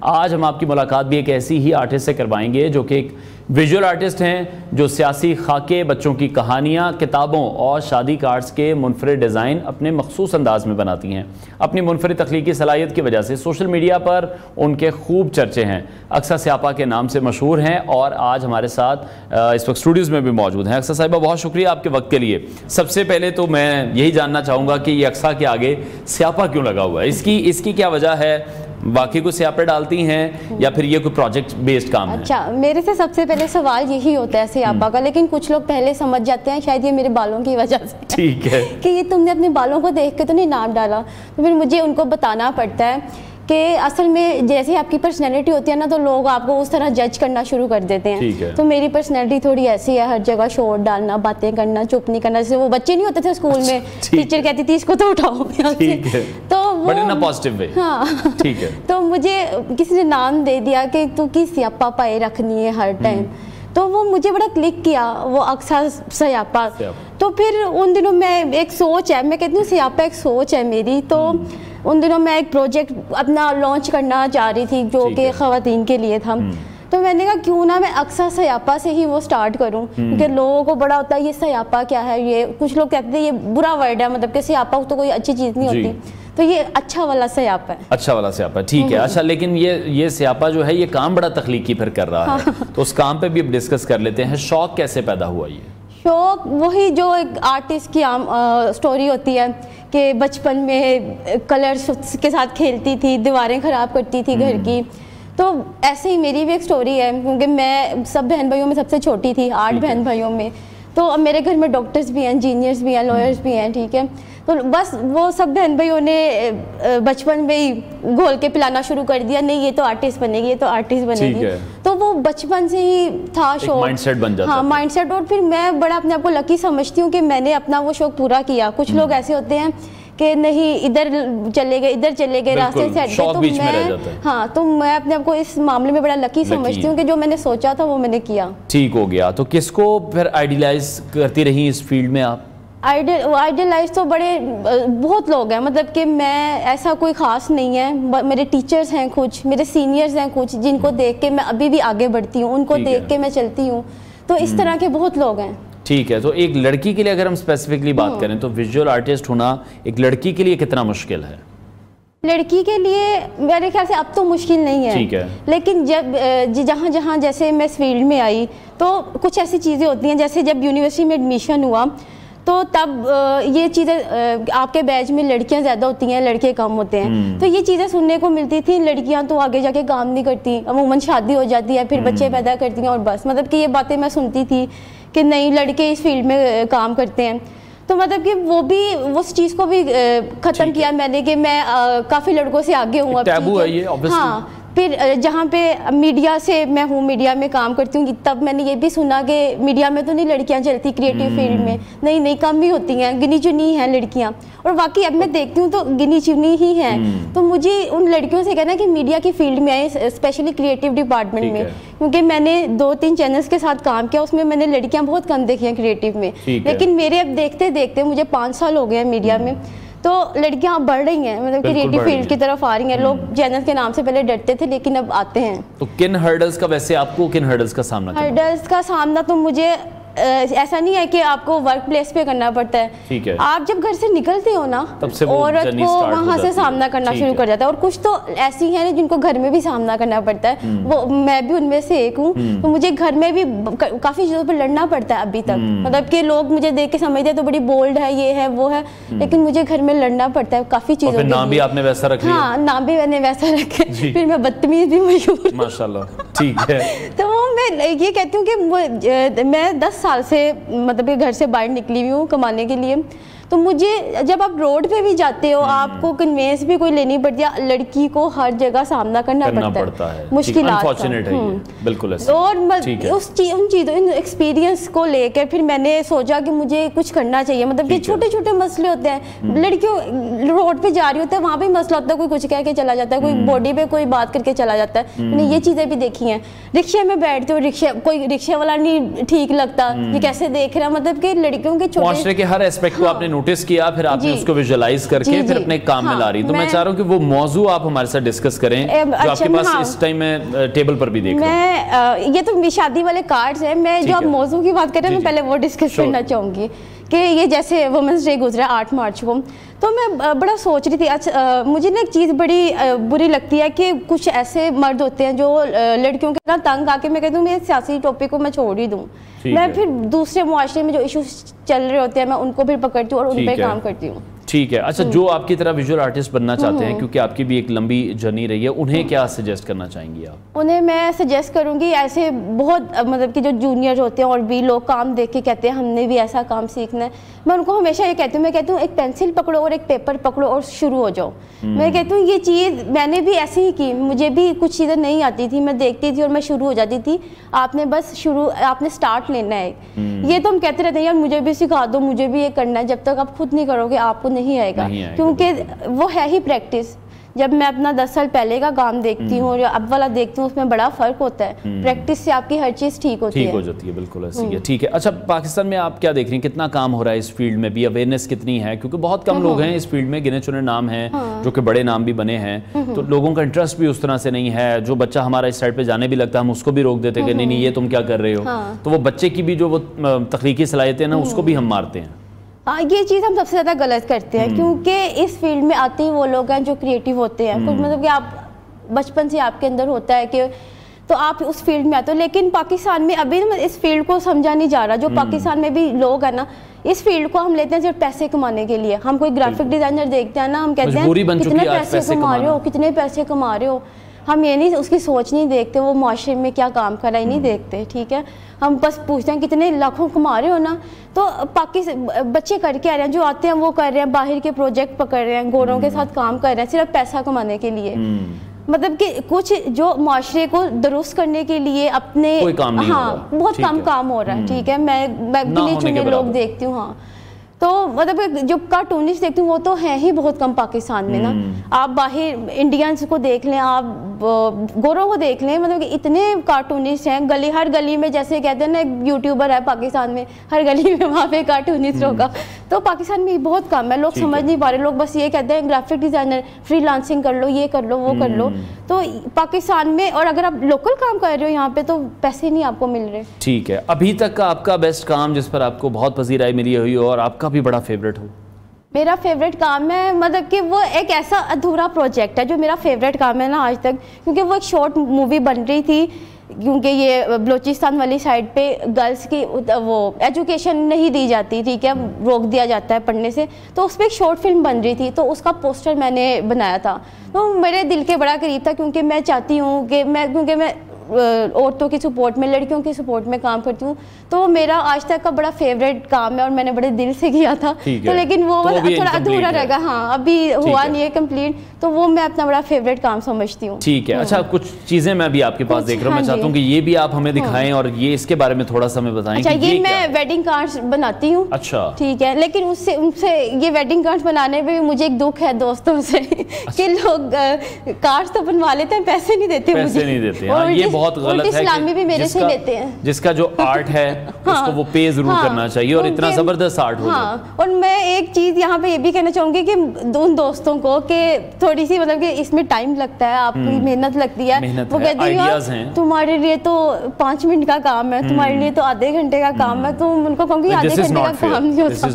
آج ہم آپ کی ملاقات بھی ایک ایسی ہی آرٹسٹ سے کروائیں گے جو کہ ایک ویژول آرٹسٹ ہیں، جو سیاسی خاکے، بچوں کی کہانیاں، کتابوں اور شادی کارڈز کے منفرد ڈیزائن اپنے مخصوص انداز میں بناتی ہیں۔ اپنی منفرد تخلیقی صلاحیت کی وجہ سے سوشل میڈیا پر ان کے خوب چرچے ہیں۔ اقصیٰ سیاپا کے نام سے مشہور ہیں اور آج ہمارے ساتھ اس وقت اسٹوڈیوز میں بھی موجود ہیں۔ اقصیٰ صاحبہ بہت شکریہ آپ کے وقت کے لیے۔ سب سے پہلے تو میں یہی جاننا چاہوں گا کہ یہ اقصیٰ کے آگے سیاپا کیوں لگا ہوا ہے؟ اس کی کیا وجہ ہے؟ باقی کوئی سیاپے ڈالتی ہیں یا پھر یہ کوئی پروجیکٹ بیسڈ کام ہے؟ اچھا، میرے سے سب سے پہلے سوال یہی ہوتا ہے سیاپا کا، لیکن کچھ لوگ پہلے سمجھ جاتے ہیں شاید یہ میرے بالوں کی وجہ سے ٹھیک ہے کہ یہ تم نے اپنے بالوں کو دیکھ کے تو نہیں نام ڈالا، تو پھر مجھے ان کو بتانا پڑتا ہے کہ اصل میں جیسے آپ کی پرسنالٹی ہوتی ہے نا تو لوگ آپ کو اس طرح جج کرنا شروع کر دیتے ہیں۔ تو میری پرسنالٹی تھوڑی ایسی ہے، ہر جگہ شور ڈالنا، باتیں کرنا، چپ نہیں کرنا، جیسے وہ بچے نہیں ہوتے تھے اسکول میں ٹیچر کہتی تھی اس کو تو اٹھاؤ، تو ہاں ٹھیک ہے، تو مجھے کسی نے نام دے دیا کہ تو کی سیاپا پائے رکھنی ہے ہر ٹائم، تو وہ مجھے بڑا کلک کیا، وہ اقصیٰ سیاپا۔ تو پھر ان دنوں میں ایک سوچ ہے، میں کہتی ہوں سیاپا ایک سوچ ہے میری، تو ان دنوں میں ایک پروجیکٹ اپنا لانچ کرنا چاہ رہی تھی جو کہ خواتین کے لیے تھا، تو میں نے کہا کیوں نہ میں اقصیٰ سیاپا سے ہی وہ سٹارٹ کروں، کیونکہ لوگوں کو بڑا ہوتا ہے یہ سیاپا کیا ہے، یہ کچھ لوگ کہتے ہیں یہ برا ورڈ ہے، مطلب کہ سیاپا تو کوئی اچھی چیز نہیں ہوتی، تو یہ اچھا والا سیاپا ہے۔ اچھا والا سیاپا، ٹھیک ہے۔ اچھا، لیکن یہ سیاپا جو ہے یہ کام بڑا تخلیقی پھر کر رہا ہے، تو اس کام پہ بھی اب ڈسکس کر لیتے ہیں۔ شوق کیسے پیدا ہوا؟ یہ شوق وہی جو ایک آرٹسٹ کی عام سٹوری ہوتی ہے کہ بچپن میں کلرز کے ساتھ کھیلتی تھی، دیواریں خراب کرتی تھی گھر کی، تو ایسے ہی میری بھی ایک سٹوری ہے، کیونکہ میں سب بہن بھائیوں میں سب سے چھوٹی تھی، 8 بہن بھائیوں میں، تو اب میرے گھر میں ڈاکٹرز بھی ہیں، انجینئرز بھی ہیں، لائرز بھی ہیں، ٹھیک ہے، تو بس وہ سب بہن بھائیوں نے بچپن میں ہی گھول کے پلانا شروع کر دیا، نہیں یہ تو آرٹسٹ بنے گی، یہ تو آرٹسٹ بنے گی، تو وہ بچپن سے ہی تھا شوق، مائنڈ سیٹ بن جاتا ہے۔ ہاں مائنڈ سیٹ، اور پھر میں بڑا اپنے آپ کو لکی سمجھتی ہوں کہ میں نے اپنا وہ شوق پورا کیا۔ کچھ لوگ ایسے ہوتے ہیں کہ نہیں ادھر چلے گئے راستے سے ہٹ گئے، تو میں اپنے آپ کو اس معاملے میں بڑا لکی سمجھتی ہوں کہ جو میں نے سوچا تھا وہ میں نے کیا، ٹھیک ہو گیا۔ تو کس کو پھر آئیڈیلائز کرتی رہی اس فیلڈ میں آپ؟ آئیڈیلائز تو بہت لوگ ہیں، مطلب کہ میں ایسا کوئی خاص نہیں ہے، میرے ٹیچرز ہیں کچھ، میرے سینئرز ہیں کچھ، جن کو دیکھ کے میں ابھی بھی آگے بڑھتی ہوں، ان کو دیکھ کے میں چلتی ہوں، تو اس طرح کے بہت لوگ ہیں۔ ٹھیک ہے، تو ایک لڑکی کے لیے اگر ہم اسپیسیفکلی بات کریں تو ویژول آرٹسٹ ہونا ایک لڑکی کے لیے کتنا مشکل ہے؟ لڑکی کے لیے میرے خیال سے اب تو مشکل نہیں ہے، لیکن جب جہاں جیسے میں اس فیلڈ میں آئی تو کچھ ایسی چیزیں ہوتی ہیں، جیسے جب یونیورسٹی میں ایڈمیشن ہوا تو تب یہ چیزیں آپ کے بیچ میں لڑکیاں زیادہ ہوتی ہیں، لڑکے کم ہوتے ہیں، تو یہ چیزیں سننے کو ملتی تھیں، لڑکیاں تو آگے جا کے کام نہیں کرتی، عموماً شادی ہو جاتی ہے، پھر بچے پیدا کرتی ہیں اور بس، مطلب کہ یہ باتیں میں سنتی تھی کہ نہیں لڑکے اس فیلڈ میں کام کرتے ہیں، تو مطلب کہ وہ بھی اس چیز کو بھی ختم کیا میں نے کہ میں کافی لڑکوں سے آگے ہوں اب۔ ہاں، پھر جہاں پہ میڈیا سے میں ہوں، میڈیا میں کام کرتی ہوں، تب میں نے یہ بھی سنا کہ میڈیا میں تو نہیں لڑکیاں چلتی کریٹو فیلڈ میں، نہیں کم ہی ہوتی ہیں، گنی چنی ہیں لڑکیاں، اور واقعی اب میں دیکھتی ہوں تو گنی چنی ہی ہیں، تو مجھے ان لڑکیوں سے کہنا کہ میڈیا کی فیلڈ میں آئے، اسپیشلی کریٹو ڈپارٹمنٹ میں، کیونکہ میں نے 2-3 چینلز کے ساتھ کام کیا، اس میں میں نے لڑکیاں بہت کم دیکھی ہیں کریٹو میں، لیکن میرے اب دیکھتے دیکھتے مجھے 5 سال ہو گئے ہیں میڈیا میں، تو لڑکیاں بڑھ رہی ہیں، مطلب کریٹو فیلڈ کی طرف آ رہی ہیں، لوگ چینل کے نام سے پہلے ڈرتے تھے لیکن اب آتے ہیں۔ تو کن ہرڈلز کا ویسے آپ کو کن ہرڈلز کا سامنا کرنا؟ ہرڈلز کا سامنا تو مجھے ایسا نہیں ہے کہ آپ کو ورک پلیس پہ کرنا پڑتا ہے، آپ جب گھر سے نکلتے ہو نا عورت کو وہاں سے سامنا کرنا شروع کر جاتا ہے، اور کچھ تو ایسی ہیں جن کو گھر میں بھی سامنا کرنا پڑتا ہے، وہ میں بھی ان میں سے ایک ہوں، تو مجھے گھر میں بھی کافی چیزوں پہ لڑنا پڑتا ہے ابھی تک، مطلب کہ لوگ مجھے دیکھ کے سمجھتے ہیں تو بڑی بولڈ ہے، یہ ہے وہ ہے، لیکن مجھے گھر میں لڑنا پڑتا ہے کافی چیزوں پہ۔ نام بھی آپ نے ویسا رکھ لیا؟ ہاں، نام بھی میں نے ویسا رکھا، پھر میں بدتمیز بھی مشہور، ماشاءاللہ، ٹھیک ہے۔ تو میں یہ کہتی ہوں کہ میں 10 سال سے مطلب کہ گھر سے باہر نکلی ہوئی ہوں کمانے کے لیے، تو مجھے جب آپ روڈ پہ بھی جاتے ہو آپ کو کنوینس بھی کوئی لینی پڑتی ہے، لڑکی کو ہر جگہ سامنا کرنا پڑتا ہے مشکلات کا، بالکل، اور ان چیزوں ان ایکسپیرینس کو لے کر پھر میں نے سوچا کہ مجھے کچھ کرنا چاہیے، مطلب کہ چھوٹے چھوٹے مسئلے ہوتے ہیں، لڑکیوں روڈ پہ جا رہی ہوتے ہیں وہاں پہ مسئلہ ہوتا ہے، کوئی کچھ کہہ کے چلا جاتا ہے، کوئی باڈی پہ کوئی بات کر کے چلا جاتا ہے، میں نے یہ چیزیں بھی دیکھی ہیں، رکشے میں بیٹھتے ہو، کوئی رکشے والا نہیں ٹھیک لگتا، یہ کیسے دیکھ رہا، مطلب کہ لڑکیوں کے معاشرے کے ہر اسپیکٹ کو آپ نے نوٹس کیا, پھر آپ نے اس کو ویژوائز کر کے پھر اپنے کام میں لا رہی. تو میں چاہ رہا ہوں کہ وہ موضوع آپ ہمارے ساتھ ڈسکس کریں جو آپ کے پاس اس ٹائم میں ٹیبل پر بھی دیکھ رہا ہوں. یہ تو شادی والے کارڈز ہیں, میں جو آپ موضوع کی بات کر رہے ہیں میں پہلے وہ ڈسکس کرنا چاہوں گی کہ یہ جیسے وومنس ڈے گزرا 8 مارچ کو, تو میں بڑا سوچ رہی تھی. اچھا مجھے نا ایک چیز بڑی بری لگتی ہے کہ کچھ ایسے مرد ہوتے ہیں جو لڑکیوں کے نا تنگ آ کے میں کہتی ہوں میں سیاسی ٹاپک کو میں چھوڑ ہی دوں, میں پھر دوسرے معاشرے میں جو ایشوز چل رہے ہوتے ہیں میں ان کو پھر پکڑتی ہوں اور ان پہ کام کرتی ہوں. ٹھیک ہے. اچھا جو آپ کی طرح ویژول آرٹسٹ بننا چاہتے ہیں, کیونکہ آپ کی بھی ایک لمبی جرنی رہی ہے, انہیں کیا سجیسٹ کرنا چاہیں گی آپ؟ انہیں میں سجیسٹ کروں گی ایسے بہت مطلب کہ جو جونیئر ہوتے ہیں اور بھی لوگ کام دیکھ کے کہتے ہیں ہم نے بھی ایسا کام سیکھنا ہے, میں ان کو ہمیشہ یہ کہتی ہوں, میں کہتی ہوں ایک پینسل پکڑو اور ایک پیپر پکڑو اور شروع ہو جاؤ. میں کہتی ہوں یہ چیز میں نے بھی ایسے ہی کی, مجھے بھی کچھ چیزیں نہیں آتی تھی, میں دیکھتی تھی اور میں شروع ہو جاتی تھی. آپ نے بس آپ نے سٹارٹ لینا ہے. یہ تو ہم کہتے رہتے ہیں یار مجھے بھی سکھا دو, مجھے بھی یہ کرنا ہے. جب تک آپ خود نہیں کرو گے آپ کو نہیں آئے گا, کیونکہ وہ ہے ہی پریکٹس. جب میں اپنا 10 سال پہلے کا کام دیکھتی ہوں اور اب والا دیکھتی ہوں اس میں بڑا فرق ہوتا ہے. پریکٹس سے آپ کی ہر چیز ٹھیک ہوتی ہے. بالکل ایسی ہے. ٹھیک ہے. اچھا پاکستان میں آپ کیا دیکھ رہی ہیں, کتنا کام ہو رہا ہے اس فیلڈ میں بھی, اویئرنیس کتنی ہے, کیونکہ بہت کم لوگ ہیں اس فیلڈ میں, گنے چنے نام ہیں جو کہ بڑے نام بھی بنے ہیں, تو لوگوں کا انٹرسٹ بھی اس طرح سے نہیں ہے. جو بچہ ہمارا اس سائڈ پہ جانے بھی لگتا ہے ہم اس کو بھی روک دیتے کہ نہیں یہ تم کیا کر رہے ہو, تو وہ بچے کی بھی جو وہ تخلیقی صلاحیتیں ہیں نا اس کو بھی ہم مارتے ہیں. یہ چیز ہم سب سے زیادہ غلط کرتے ہیں, کیونکہ اس فیلڈ میں آتے ہی وہ لوگ ہیں جو کریٹیو ہوتے ہیں. کچھ مطلب کہ آپ بچپن سے آپ کے اندر ہوتا ہے کہ تو آپ اس فیلڈ میں آتے ہو, لیکن پاکستان میں ابھی اس فیلڈ کو سمجھا نہیں جا رہا. جو پاکستان میں بھی لوگ ہیں نا اس فیلڈ کو ہم لیتے ہیں صرف پیسے کمانے کے لیے. ہم کوئی گرافک ڈیزائنر دیکھتے ہیں نا, ہم کہتے ہیں کتنے پیسے کما رہے ہو, کتنے پیسے کما رہے ہو. ہم یہ نہیں اس کی سوچ نہیں دیکھتے, وہ معاشرے میں کیا کام کر رہا ہے نہیں دیکھتے. ٹھیک ہے, ہم بس پوچھتے ہیں کتنے لاکھوں کما رہے ہو نا. تو بچے کر کے آ رہے ہیں, جو آتے ہیں وہ کر رہے ہیں, باہر کے پروجیکٹ پکڑ رہے ہیں, گوروں کے ساتھ کام کر رہے ہیں صرف پیسہ کمانے کے لیے. مطلب کہ کچھ جو معاشرے کو درست کرنے کے لیے اپنے بہت کم کام ہو رہا ہے. ٹھیک ہے, میں گنے چنے لوگ دیکھتی ہوں. ہاں تو مطلب جو کارٹونسٹ دیکھتی ہوں وہ تو ہیں ہی بہت کم پاکستان میں نا. آپ باہر انڈینس کو دیکھ لیں, آپ گوروں کو دیکھ لیں, مطلب کہ اتنے کارٹونسٹ ہیں. ہر گلی میں جیسے کہتے ہیں نا ایک یوٹیوبر ہے پاکستان میں, ہر گلی میں وہاں پہ کارٹونسٹ ہوگا. تو پاکستان میں بہت کم ہے, لوگ سمجھ نہیں پا رہے. لوگ بس یہ کہتے ہیں گرافک ڈیزائنر فری لانسنگ کر لو, یہ کر لو, وہ کر لو. تو پاکستان میں اور اگر آپ لوکل کام کر رہے ہو یہاں پہ تو پیسے نہیں آپ کو مل رہے. ٹھیک ہے, ابھی تک کا آپ کا بیسٹ کام جس پر آپ کو بہت پذیرائی ملی ہوئی اور آپ کا بھی بڑا فیوریٹ ہو؟ میرا فیوریٹ کام ہے, مطلب کہ وہ ایک ایسا ادھورا پروجیکٹ ہے جو میرا فیوریٹ کام ہے نا آج تک, کیونکہ وہ ایک شارٹ مووی بن رہی تھی. کیونکہ یہ بلوچستان والی سائڈ پہ گرلس کی وہ ایجوکیشن نہیں دی جاتی, ٹھیک ہے, روک دیا جاتا ہے پڑھنے سے. تو اس پہ ایک شارٹ فلم بن رہی تھی, تو اس کا پوسٹر میں نے بنایا تھا. تو میرے دل کے بڑا قریب تھا, کیونکہ میں چاہتی ہوں کہ کیونکہ میں عورتوں کی سپورٹ میں, لڑکیوں کی سپورٹ میں کام کرتی ہوں. تو میرا آج تک کا بڑا فیوریٹ کام ہے اور میں نے بڑے دل سے کیا تھا. تو لیکن وہ تھوڑا ادھورا رہ گا. ہاں ابھی ہوا نہیں ہے کمپلیٹ, تو وہ میں اپنا بڑا فیوریٹ کام سمجھتی ہوں. ٹھیک ہے. اچھا کچھ چیزیں میں بھی آپ کے پاس دیکھ رہا ہوں, میں چاہتا ہوں کہ یہ بھی آپ ہمیں دکھائیں اور یہ اس کے بارے میں تھوڑا سا ہمیں بتائیں. اچھا یہ میں ویڈنگ کارڈز بناتی ہوں. اچھا ٹھیک ہے, لیکن ان سے یہ ویڈنگ کارڈز بنانے میں مجھے ایک دکھ ہے دوستوں سے کہ لوگ کارڈز تو بنوا لیتے ہیں, پیسے نہیں دیتے. پیسے نہیں دیتے, یہ بہت غلط ہے. بھی میرے سے لیتے ہیں. جس کا جو آرٹ ہے اس کو وہ پے ضرور کرنا چاہیے, اور اتنا زبردست آرٹ ہو. اور میں ایک چیز یہاں پہ یہ بھی کہنا چاہوں گی کہ ان دوستوں کو کہ تھوڑی سی مطلب کہ اس میں ٹائم لگتا ہے, آپ کی محنت لگتی ہے. وہ کہتے ہیں تمہارے لیے تو 5 منٹ کا کام ہے, تمہارے لیے تو آدھے گھنٹے کا کام ہے. تو ان کو کہوں گی آدھے گھنٹے کا کام نہیں ہوتا,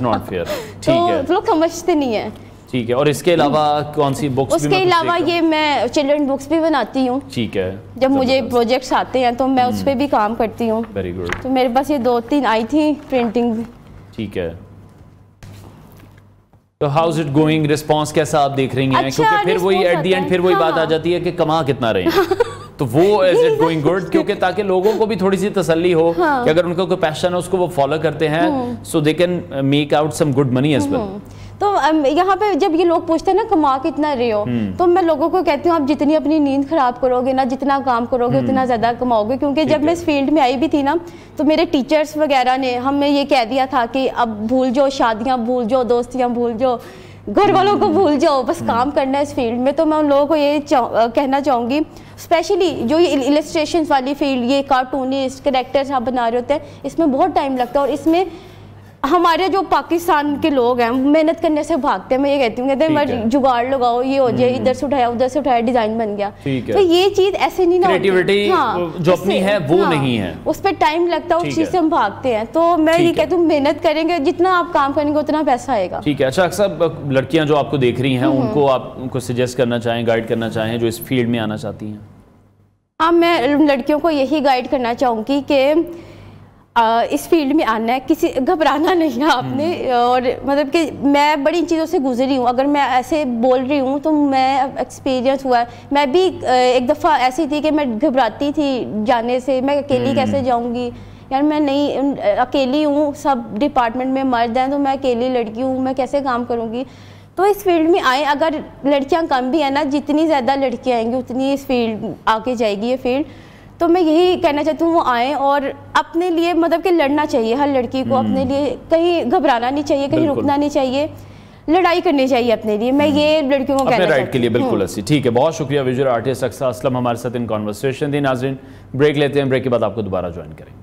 تو لوگ سمجھتے نہیں ہیں. ٹھیک ہے. اور اس کے علاوہ کون سی بکس؟ اس کے علاوہ یہ میں چلڈرن بکس بھی بناتی ہوں. ٹھیک ہے. جب مجھے پروجیکٹس آتے ہیں تو میں اس پہ بھی کام کرتی ہوں. Very good. تو میرے پاس یہ 2-3 آئی تھی پرنٹنگ. ٹھیک ہے. تو ہاؤز اٹ گوئنگ, رسپانس کیسا آپ دیکھ رہی ہیں؟ کیونکہ پھر وہی ایٹ دی اینڈ پھر وہی بات آ جاتی ہے کہ کما کتنا رہے ہیں. تو وہ از اٹ گوئنگ گڈ, کیونکہ تاکہ لوگوں کو بھی تھوڑی سی تسلی ہو کہ اگر ان کا کوئی پیشن ہے اس کو وہ فالو کرتے ہیں, so they can make out some good money as well. تو یہاں پہ جب یہ لوگ پوچھتے ہیں نا کما کتنا رہے ہو, تو میں لوگوں کو کہتی ہوں آپ جتنی اپنی نیند خراب کرو گے نا, جتنا کام کرو گے اتنا زیادہ کماؤ گے. کیونکہ جب میں اس فیلڈ میں آئی بھی تھی نا, تو میرے ٹیچرز وغیرہ نے ہمیں یہ کہہ دیا تھا کہ اب بھول جاؤ, شادیاں بھول جاؤ, دوستیاں بھول جاؤ, گھر والوں کو بھول جاؤ, بس کام کرنا ہے اس فیلڈ میں. تو میں ان لوگوں کو یہ کہنا چاہوں گی, اسپیشلی جو یہ السٹریشنز والی فیلڈ, یہ کارٹونسٹ کریکٹرز آپ بنا رہے ہوتے ہیں, اس میں بہت ٹائم لگتا ہے. اور اس میں ہمارے جو پاکستان کے لوگ ہیں محنت کرنے سے بھاگتے ہیں. میں یہ کہتی ہوں کہتے ہیں جگاڑ لگاؤ, یہ ہو جائے, ادھر سے اٹھایا ادھر سے اٹھایا, ڈیزائن بن گیا. تو یہ چیز ایسے نہیں نا, کریٹیوٹی جو اپنی ہے وہ نہیں ہے, اس پہ ٹائم لگتا ہے, اس چیز سے ہم بھاگتے ہیں. تو میں یہ کہتی ہوں محنت کریں گے, جتنا آپ کام کریں گے اتنا پیسہ آئے گا. ٹھیک ہے. اچھا, اکثر لڑکیاں جو آپ کو دیکھ رہی ہیں ان کو آپ کو سجیسٹ کرنا چاہیں, گائیڈ کرنا چاہیں جو اس فیلڈ میں آنا چاہتی ہیں؟ ہاں, میں لڑکیوں کو یہی گائیڈ کرنا چاہوں گی کہ اس فیلڈ میں آنا ہے, کسی گھبرانا نہیں ہے آپ نے. اور مطلب کہ میں بڑی چیزوں سے گزری ہوں, اگر میں ایسے بول رہی ہوں تو میں ایکسپیرینس ہوا ہے. میں بھی ایک دفعہ ایسی تھی کہ میں گھبراتی تھی جانے سے, میں اکیلی کیسے جاؤں گی یار, میں نہیں اکیلی ہوں, سب ڈپارٹمنٹ میں مرد ہیں تو میں اکیلی لڑکی ہوں, میں کیسے کام کروں گی. تو اس فیلڈ میں آئیں, اگر لڑکیاں کم بھی ہیں نا, جتنی زیادہ لڑکیاں آئیں گی اتنی اس فیلڈ آگے جائے گی یہ فیلڈ. تو میں یہی کہنا چاہتی ہوں وہ آئیں اور اپنے لیے مطلب کہ لڑنا چاہیے ہر لڑکی کو, اپنے لیے کہیں گھبرانا نہیں چاہیے, کہیں رکنا نہیں چاہیے, لڑائی کرنی چاہیے اپنے لیے. میں یہ لڑکیوں کو کہنا چاہتی ہوں رائٹ کے لیے. بالکل ایسی. ٹھیک ہے, بہت شکریہ ویژوئل آرٹسٹ اقصیٰ اسلم ہمارے ساتھ ان کانورسیشن دی. ناظرین بریک لیتے ہیں, بریک کے بعد آپ کو دوبارہ جوائن کریں گے.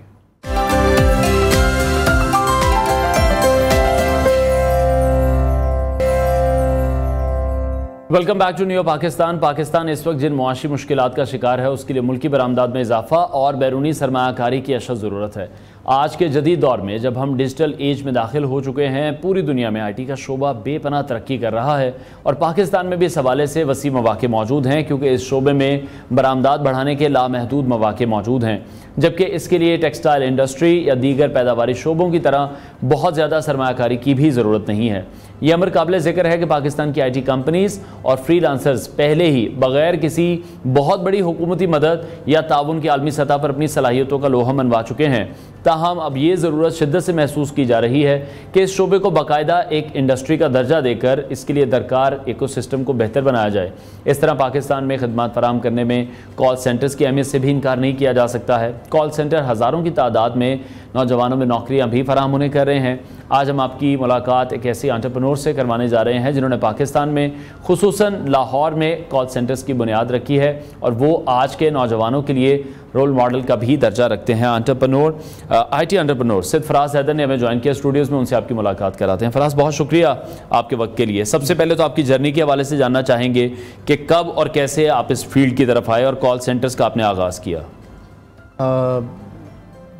Welcome back to new Pakistan. Pakistan اس وقت جن معاشی مشکلات کا شکار ہے اس کے لیے ملکی برآمدات میں اضافہ اور بیرونی سرمایہ کاری کی اشد ضرورت ہے. آج کے جدید دور میں جب ہم ڈیجیٹل ایج میں داخل ہو چکے ہیں, پوری دنیا میں آئی ٹی کا شعبہ بے پناہ ترقی کر رہا ہے اور پاکستان میں بھی اس حوالے سے وسیع مواقع موجود ہیں, کیونکہ اس شعبے میں برآمدات بڑھانے کے لامحدود مواقع موجود ہیں, جبکہ اس کے لیے ٹیکسٹائل انڈسٹری یا دیگر پیداواری شعبوں کی طرح بہت زیادہ سرمایہ کاری کی بھی ضرورت نہیں ہے. یہ امر قابل ذکر ہے کہ پاکستان کی آئی ٹی کمپنیز اور فری لانسرز پہلے ہی بغیر کسی بہت بڑی حکومتی مدد یا تعاون کی عالمی سطح پر اپنی صلاحیتوں کا لوہا منوا چکے ہیں. تاہم اب یہ ضرورت شدت سے محسوس کی جا رہی ہے کہ اس شعبے کو باقاعدہ ایک انڈسٹری کا درجہ دے کر اس کے لیے درکار ایکو سسٹم کو بہتر بنایا جائے. اس طرح پاکستان میں خدمات فراہم کرنے میں کال سینٹرز کی اہمیت سے بھی انکار نہیں کیا جا سکتا ہے. کال سینٹر ہزاروں کی تعداد میں نوجوانوں میں نوکریاں بھی فراہم ہونے کر رہے ہیں. آج ہم آپ کی ملاقات ایک ایسی انٹرپرنور سے کروانے جا رہے ہیں جنہوں نے پاکستان میں خصوصاً لاہور میں کال سینٹرز کی بنیاد رکھی ہے اور وہ آج کے نوجوانوں کے لیے رول ماڈل کا بھی درجہ رکھتے ہیں. انٹرپرنور آئی ٹی انٹرپرنور سید فراز حیدر نے ہمیں جوائن کیا اسٹوڈیوز میں, ان سے آپ کی ملاقات کراتے ہیں. فراز, بہت شکریہ آپ کے وقت کے لیے. سب سے پہلے تو آپ کی جرنی کے حوالے سے جاننا چاہیں گے کہ کب اور کیسے آپ اس فیلڈ کی طرف آئے اور کال سینٹرز کا آپ نے آغاز کیا.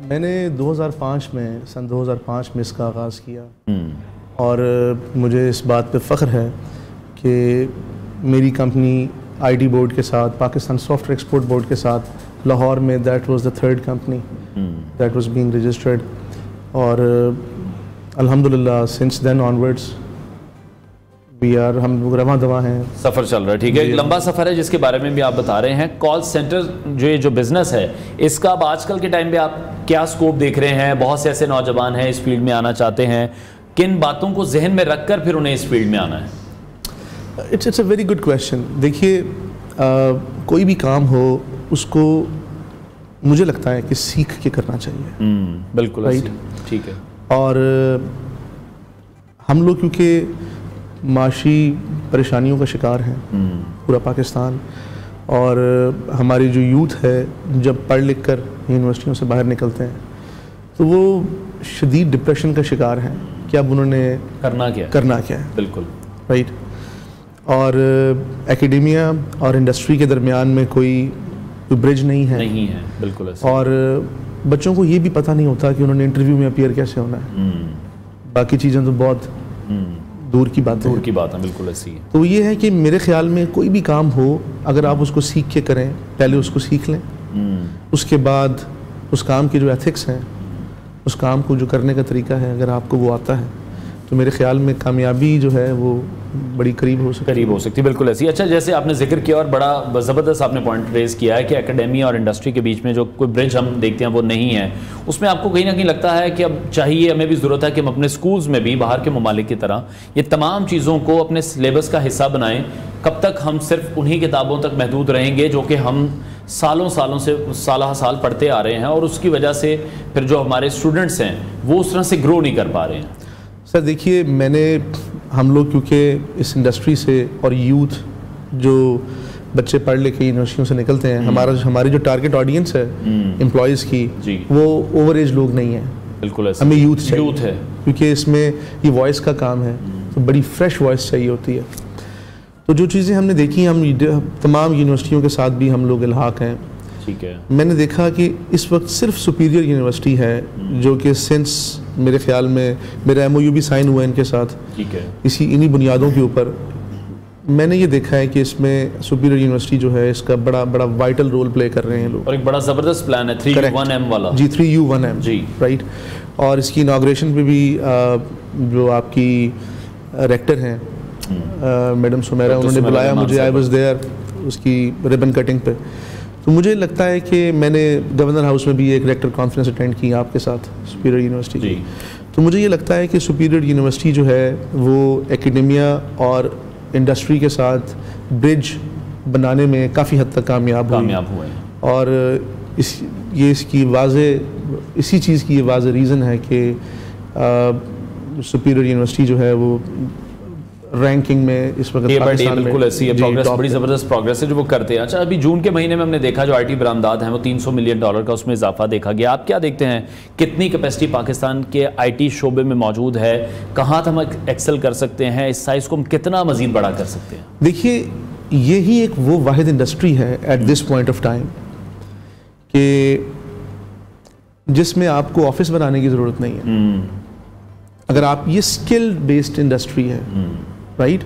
میں نے 2005 میں سن 2005 میں اس کا آغاز کیا اور مجھے اس بات پہ فخر ہے کہ میری کمپنی آئی ٹی بورڈ کے ساتھ, Pakistan soft where export board کے ساتھ لاہور میں that was the third company that was being registered. اور الحمدللہ سنس دین آنورڈس ہم لوگ رواں دواں ہیں, سفر چل رہا ہے. ٹھیک ہے, ایک لمبا سفر ہے جس کے بارے میں بھی آپ بتا رہے ہیں. کال سینٹر جو بزنس ہے اس کا اب آج کل کے ٹائم پہ آپ کیا سکوپ دیکھ رہے ہیں؟ بہت سے ایسے نوجوان ہیں اس فیلڈ میں آنا چاہتے ہیں, کن باتوں کو ذہن میں رکھ کر پھر انہیں اس فیلڈ میں آنا ہے؟ It's a very good question. دیکھیے, کوئی بھی کام ہو اس کو مجھے لگتا ہے کہ سیکھ کے کرنا چاہیے. بالکل رائٹ. ٹھیک ہے. اور ہم لوگ کیونکہ معاشی پریشانیوں کا شکار ہیں پورا پاکستان, اور ہماری جو یوتھ ہے جب پڑھ لکھ کر یونیورسٹیوں سے باہر نکلتے ہیں تو وہ شدید ڈپریشن کا شکار ہیں کہ اب انہوں نے کرنا کیا ہے. بالکل رائٹ. اور ایکیڈیمیا اور انڈسٹری کے درمیان میں کوئی برج نہیں ہے. بالکل. اور بچوں کو یہ بھی پتہ نہیں ہوتا کہ انہوں نے انٹرویو میں اپیئر کیسے ہونا ہے. باقی چیزیں تو بہت دور کی بات ہے. بالکل ایسی ہے. تو یہ ہے کہ میرے خیال میں کوئی بھی کام ہو اگر آپ اس کو سیکھ کے کریں, پہلے اس کو سیکھ لیں, اس کے بعد اس کام کے جو ایتھکس ہیں, اس کام کو جو کرنے کا طریقہ ہے, اگر آپ کو وہ آتا ہے تو میرے خیال میں کامیابی جو ہے وہ بڑی قریب ہو سکتی. بالکل ایسی. اچھا, جیسے آپ نے ذکر کیا اور بڑا زبردست آپ نے پوائنٹ ریز کیا ہے کہ اکیڈیمیا اور انڈسٹری کے بیچ میں جو کوئی برج ہم دیکھتے ہیں وہ نہیں ہے, اس میں آپ کو کہیں نہ کہیں لگتا ہے کہ اب چاہیے, ہمیں بھی ضرورت ہے کہ ہم اپنے سکولز میں بھی باہر کے ممالک کی طرح یہ تمام چیزوں کو اپنے سلیبس کا حصہ بنائیں. کب تک ہم صرف انہی کتابوں تک محدود رہیں گے جو کہ ہم سالوں سے سال پڑھتے آ رہے ہیں, اور اس کی وجہ سے پھر جو ہمارے اسٹوڈنٹس ہیں وہ اس طرح سے گرو نہیں کر پا رہے ہیں؟ سر دیکھیے, ہم لوگ کیونکہ اس انڈسٹری سے اور یوتھ جو بچے پڑھ لے کے یونیورسٹیوں سے نکلتے ہیں, ہماری جو ٹارگٹ آڈینس ہے امپلائیز کی وہ اوور ایج لوگ نہیں ہیں. بالکل. ہمیں یوتھ ہے. کیونکہ اس میں یہ وائس کا کام ہے تو بڑی فریش وائس چاہیے ہوتی ہے. تو جو چیزیں ہم نے دیکھی ہم تمام یونیورسٹیوں کے ساتھ بھی ہم لوگ الحاق ہیں. ٹھیک ہے. میں نے دیکھا کہ اس وقت صرف سپیریئر یونیورسٹی ہے جو کہ سنس میرے خیال میں میرا MOU بھی سائن ہوا ہے ان کے ساتھ. ٹھیک ہے. انہی بنیادوں کے اوپر میں نے یہ دیکھا ہے کہ اس میں سپیریئر یونیورسٹی جو ہے اس کا بڑا وائٹل رول پلے کر رہے ہیں لوگ. اور ایک بڑا زبردست پلان ہے 3U1M والا. جی 3U1M جی رائٹ. اور اس کی اناگریشن پہ بھی جو آپ کی ریکٹر ہیں میڈم سمیرا انہوں نے بلایا مجھے. آئی واز دیئر اس کی ریبن کٹنگ پہ. تو مجھے لگتا ہے کہ میں نے گورنر ہاؤس میں بھی ایک ریکٹر کانفرنس اٹینڈ کی آپ کے ساتھ سپیریئر یونیورسٹی کی. تو مجھے یہ لگتا ہے کہ سپیریئر یونیورسٹی جو ہے وہ ایکیڈیمیا اور انڈسٹری کے ساتھ برج بنانے میں کافی حد تک کامیاب ہوئے. اور اسی چیز کی یہ واضح ریزن ہے کہ سپیریئر یونیورسٹی جو ہے وہ رینکنگ میں اس وقت بالکل ایسی ہے. پروگریس بڑی زبردست پروگریس ہے جو وہ کرتے ہیں. اچھا ابھی جون کے مہینے میں ہم نے دیکھا جو IT برآمدات ہیں وہ $300 ملین کا اس میں اضافہ دیکھا گیا. آپ کیا دیکھتے ہیں کتنی کیپیسٹی پاکستان کے IT شعبے میں موجود ہے؟ کہاں ہم ایکسل کر سکتے ہیں؟ اس سائز کو ہم کتنا مزید بڑا کر سکتے ہیں؟ دیکھیے یہی ایک وہ واحد انڈسٹری ہے at this point of time کہ جس میں آپ کو آفس بنانے کی ضرورت نہیں ہے. اگر آپ یہ اسکل بیسڈ انڈسٹری ہے رائٹ.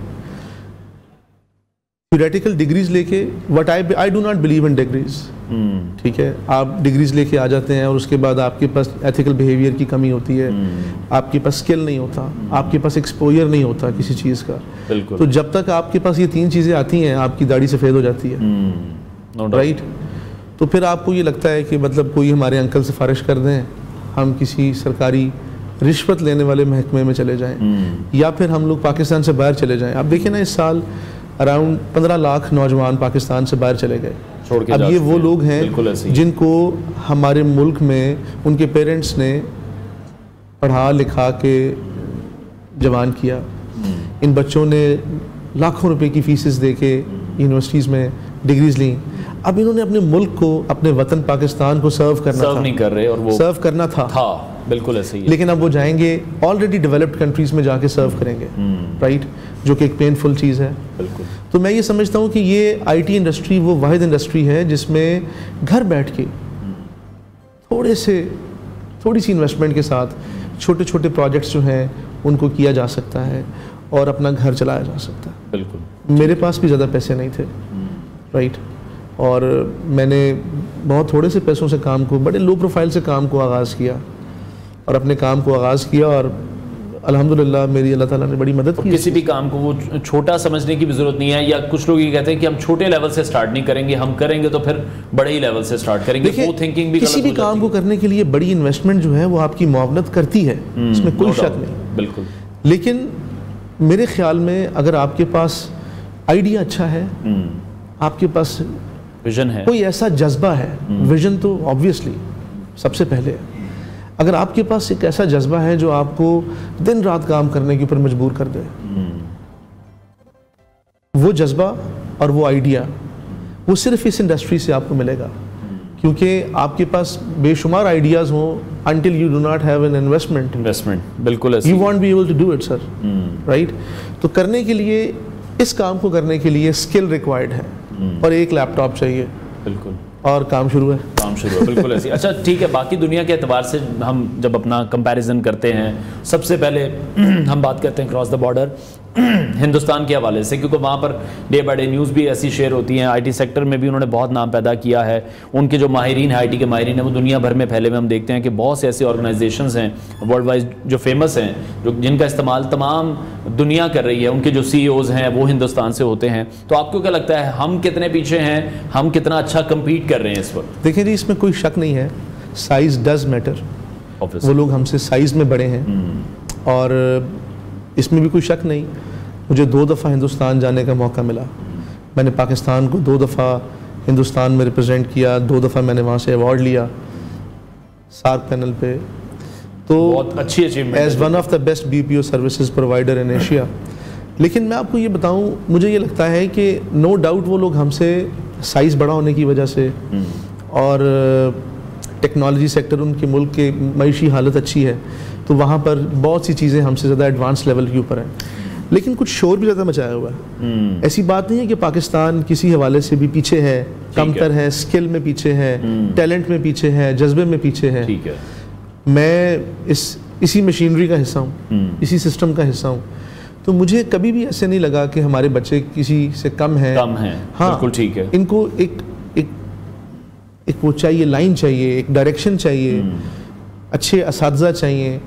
تھیوریٹیکل ڈگریز لے کے I do not believe in degrees. ٹھیک ہے. آپ ڈگریز لے کے آ جاتے ہیں اور اس کے بعد آپ کے پاس ایتھیکل بیہیویئر کی کمی ہوتی ہے, آپ کے پاس اسکل نہیں ہوتا, آپ کے پاس ایکسپوجر نہیں ہوتا کسی چیز کا. تو جب تک آپ کے پاس یہ تین چیزیں آتی ہیں آپ کی داڑھی سفید ہو جاتی ہے رائٹ. تو پھر آپ کو یہ لگتا ہے کہ مطلب کوئی ہمارے انکل سفارش کر دیں, ہم کسی سرکاری رشوت لینے والے محکمے میں چلے جائیں, یا پھر ہم لوگ پاکستان سے باہر چلے جائیں. آپ دیکھیں نا اس سال اراؤنڈ 15 لاکھ نوجوان پاکستان سے باہر چلے گئے. اب یہ وہ لوگ ہیں جن کو ہمارے ملک میں ان کے پیرنٹس نے پڑھا لکھا کے جوان کیا. ان بچوں نے لاکھوں روپے کی فیسز دے کے یونیورسٹیز میں ڈگریز لیں. اب انہوں نے اپنے ملک کو, اپنے وطن پاکستان کو سرو کرنا تھا. بالکل ایسے ہی. لیکن اب وہ جائیں گے آلریڈی ڈیولپڈ کنٹریز میں جا کے سرو کریں گے رائٹ, جو کہ ایک پینفل چیز ہے. تو میں یہ سمجھتا ہوں کہ یہ IT انڈسٹری وہ واحد انڈسٹری ہے جس میں گھر بیٹھ کے تھوڑی سی انویسٹمنٹ کے ساتھ چھوٹے چھوٹے پروجیکٹس جو ہیں ان کو کیا جا سکتا ہے اور اپنا گھر چلایا جا سکتا ہے. بالکل. میرے پاس بھی زیادہ پیسے نہیں تھے رائٹ, اور میں نے بہت تھوڑے سے پیسوں سے کام کو, بڑے لو پروفائل سے کام کو آغاز کیا اور اپنے کام کو آغاز کیا, اور الحمدللہ میری اللہ تعالیٰ نے بڑی مدد کی. کسی بھی کام کو وہ چھوٹا سمجھنے کی بھی ضرورت نہیں ہے, یا کچھ لوگ یہ کہتے ہیں کہ ہم چھوٹے لیول سے سٹارٹ نہیں کریں گے, ہم کریں گے تو پھر بڑے ہی لیول سے سٹارٹ کریں گے. وہ تھنکنگ بھی کسی بھی کام کو کرنے کے لیے بڑی انویسٹمنٹ جو ہے وہ آپ کی معاونت کرتی ہے, اس میں کوئی شک نہیں. بالکل. لیکن میرے خیال میں اگر آپ کے پاس آئیڈیا اچھا ہے, آپ کے پاس ویژن ہے, کوئی ایسا جذبہ ہے, ویژن تو آبویسلی سب سے پہلے ہے. اگر آپ کے پاس ایک ایسا جذبہ ہے جو آپ کو دن رات کام کرنے کے اوپر مجبور کر دے, وہ جذبہ اور وہ آئیڈیا وہ صرف اس انڈسٹری سے آپ کو ملے گا, کیونکہ آپ کے پاس بے شمار آئیڈیاز ہوں until you do not have an investment. بالکل ایسے. You won't be able to do it, sir. Right? تو کرنے کے لیے, اس کام کو کرنے کے لیے اسکل ریکوائرڈ ہے اور ایک لیپ ٹاپ چاہیے. بالکل. اور کام شروع ہے. بالکل ایسی. اچھا ٹھیک ہے, باقی دنیا کے اعتبار سے ہم جب اپنا کمپیریزن کرتے ہیں, سب سے پہلے ہم بات کرتے ہیں کراس دا بارڈر ہندوستان کے حوالے سے, کیونکہ وہاں per day by day news بھی ایسی شیئر ہوتی ہیں. IT سیکٹر میں بھی انہوں نے بہت نام پیدا کیا ہے. ان کے جو ماہرین ہیں, IT کے ماہرین ہیں, وہ دنیا بھر میں پھیلے ہوئے. ہم دیکھتے ہیں کہ بہت سے ایسے آرگنائزیشنز ہیں ورلڈ وائز جو فیمس ہیں, جن کا استعمال تمام دنیا کر رہی ہے. ان کے جو CEOs ہیں وہ ہندوستان سے ہوتے ہیں. تو آپ کو کیا لگتا ہے ہم کتنے پیچھے ہیں, ہم کتنا اچھا کمپیٹ کر رہے ہیں اس وقت؟ دیکھیں جی, اس میں کوئی شک نہیں ہے, سائز ڈز میٹر. وہ لوگ ہم سے سائز میں بڑے ہیں, اور اس میں بھی کوئی شک نہیں. مجھے 2 دفعہ ہندوستان جانے کا موقع ملا. میں نے پاکستان کو 2 دفعہ ہندوستان میں ریپرزینٹ کیا, 2 دفعہ میں نے وہاں سے ایوارڈ لیا سارک پینل پہ. تو بہت اچھی achievement as one of the best BPO services provider in Asia. لیکن میں آپ کو یہ بتاؤں, مجھے یہ لگتا ہے کہ نو ڈاؤٹ وہ لوگ ہم سے سائز بڑا ہونے کی وجہ سے اور ٹیکنالوجی سیکٹر ان کے ملک کے معیشی حالت اچھی ہے تو وہاں پر بہت سی چیزیں ہم سے زیادہ ایڈوانس لیول کے اوپر ہیں، لیکن کچھ شور بھی زیادہ مچایا ہوا ہے۔ ایسی بات نہیں ہے کہ پاکستان کسی حوالے سے بھی پیچھے ہے، کم تر ہے، اسکل میں پیچھے ہے، ٹیلنٹ میں پیچھے ہے، جذبے میں پیچھے ہے۔ میں اسی مشینری کا حصہ ہوں، اسی سسٹم کا حصہ ہوں، تو مجھے کبھی بھی ایسے نہیں لگا کہ ہمارے بچے کسی سے کم ہیں۔ ہاں بالکل ٹھیک ہے، ان کو ایک وہ چاہیے، لائن چاہیے، ایک ڈائریکشن چاہیے، اچھے اساتذہ چاہیے،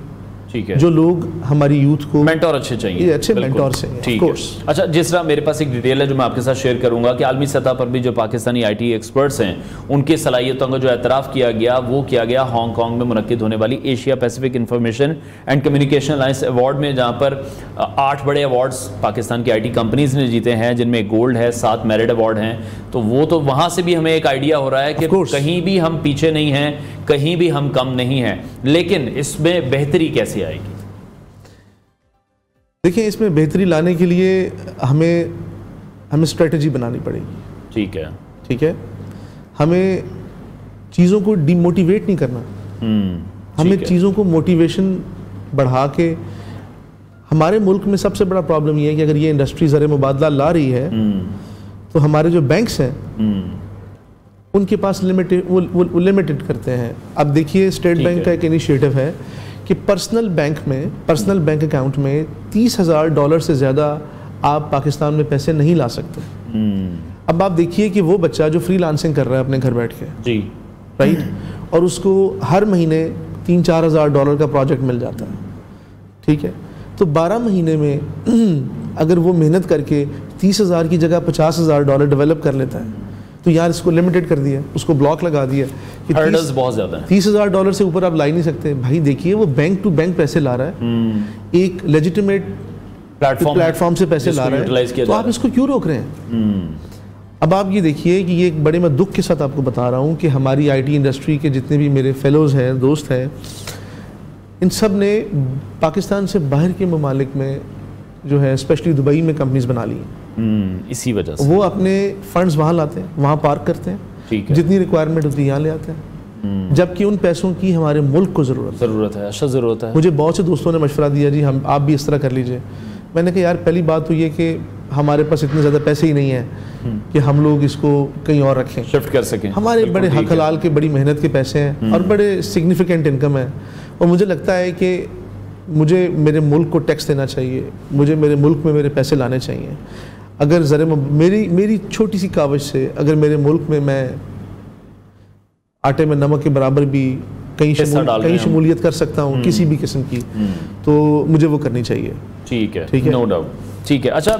جو لوگ ہماری یوتھ کو مینٹور اچھے چاہیے، اچھے مینٹور چاہیے۔ ٹھیک ہے۔ اچھا، جس طرح میرے پاس ایک ڈیٹیل ہے جو میں آپ کے ساتھ شیئر کروں گا کہ عالمی سطح پر بھی جو پاکستانی آئی ٹی ایکسپرٹس ہیں ان کی صلاحیتوں کا جو اعتراف کیا گیا وہ کیا گیا ہانگ کانگ میں منعقد ہونے والی Asia Pacific information and communication alliance award میں، جہاں پر 8 بڑے ایوارڈز پاکستان کی آئی ٹی کمپنیز نے جیتے ہیں، جن میں گولڈ ہے، 7 میرٹ ایوارڈ ہیں۔ تو وہ تو وہاں سے بھی ہمیں ایک آئیڈیا ہو رہا ہے کہ کہیں بھی ہم پیچھے نہیں ہیں، کہیں بھی ہم کم نہیں ہیں، لیکن اس میں بہتری کیسے آئے گی؟ دیکھیں، اس میں بہتری لانے کے لیے ہمیں اسٹریٹجی بنانی پڑے گی۔ ٹھیک ہے، ہمیں چیزوں کو ڈی موٹیویٹ نہیں کرنا، ہمیں چیزوں کو موٹیویشن بڑھا کے، ہمارے ملک میں سب سے بڑا پرابلم یہ ہے کہ اگر یہ انڈسٹری زر مبادلہ لا رہی ہے تو ہمارے جو بینکس ہیں ان کے پاس لمیٹڈ کرتے ہیں۔ اب دیکھیے، اسٹیٹ بینک کا ایک انیشیٹو ہے کہ پرسنل بینک اکاؤنٹ میں $30,000 سے زیادہ آپ پاکستان میں پیسے نہیں لا سکتے۔ اب آپ دیکھیے کہ وہ بچہ جو فری لانسنگ کر رہا ہے اپنے گھر بیٹھ کے، رائٹ، اور اس کو ہر مہینے $3-4 ہزار کا پروجیکٹ مل جاتا ہے، ٹھیک ہے، تو 12 مہینے میں اگر وہ محنت کر کے 30,000 کی جگہ $50,000 ڈیولپ کر لیتا ہے تو یار اس کو لمیٹڈ کر دیا، اس کو بلاک لگا دیا کہ بہت زیادہ $30,000 سے اوپر آپ لا ہی نہیں سکتے۔ بھائی دیکھیے، وہ بینک ٹو بینک پیسے لا رہا ہے، ایک لیجیٹیمیٹ پلیٹ فارم سے پیسے لا رہا ہے، تو آپ اس کو کیوں روک رہے ہیں؟ اب آپ یہ دیکھیے کہ یہ ایک بڑے میں دکھ کے ساتھ آپ کو بتا رہا ہوں کہ ہماری آئی ٹی انڈسٹری کے جتنے بھی میرے فیلوز ہیں، دوست ہیں، ان سب نے پاکستان سے باہر کے ممالک میں جو ہے اسپیشلی دبئی میں کمپنیز بنا لی ہیں، اسی وجہ سے وہ اپنے فنڈز وہاں لاتے ہیں، وہاں پارک کرتے ہیں، جتنی ریکوائرمنٹ ہوتی ہے یہاں لے آتے ہیں، جبکہ ان پیسوں کی ہمارے ملک کو ضرورت ہے۔ مجھے بہت سے دوستوں نے مشورہ دیا، جی آپ بھی اس طرح کر لیجئے۔ میں نے کہا یار، پہلی بات تو یہ کہ ہمارے پاس اتنے زیادہ پیسے ہی نہیں ہیں کہ ہم لوگ اس کو کہیں اور رکھیں، شفٹ کر سکیں۔ ہمارے بڑے حق حلال کے بڑی محنت کے پیسے ہیں اور بڑے سگنیفیکنٹ انکم ہے، اور مجھے لگتا ہے کہ مجھے میرے ملک کو ٹیکس دینا چاہیے، مجھے میرے ملک میں میرے پیسے لانے چاہیے۔ اگر میری چھوٹی سی کاوش سے اگر میرے ملک میں میں آٹے میں نمک کے برابر بھی کہیں شمولیت کر سکتا ہوں کسی بھی قسم کی، تو مجھے وہ کرنی چاہیے۔ ٹھیک ہے، نو ڈاؤٹ، ٹھیک ہے۔ اچھا،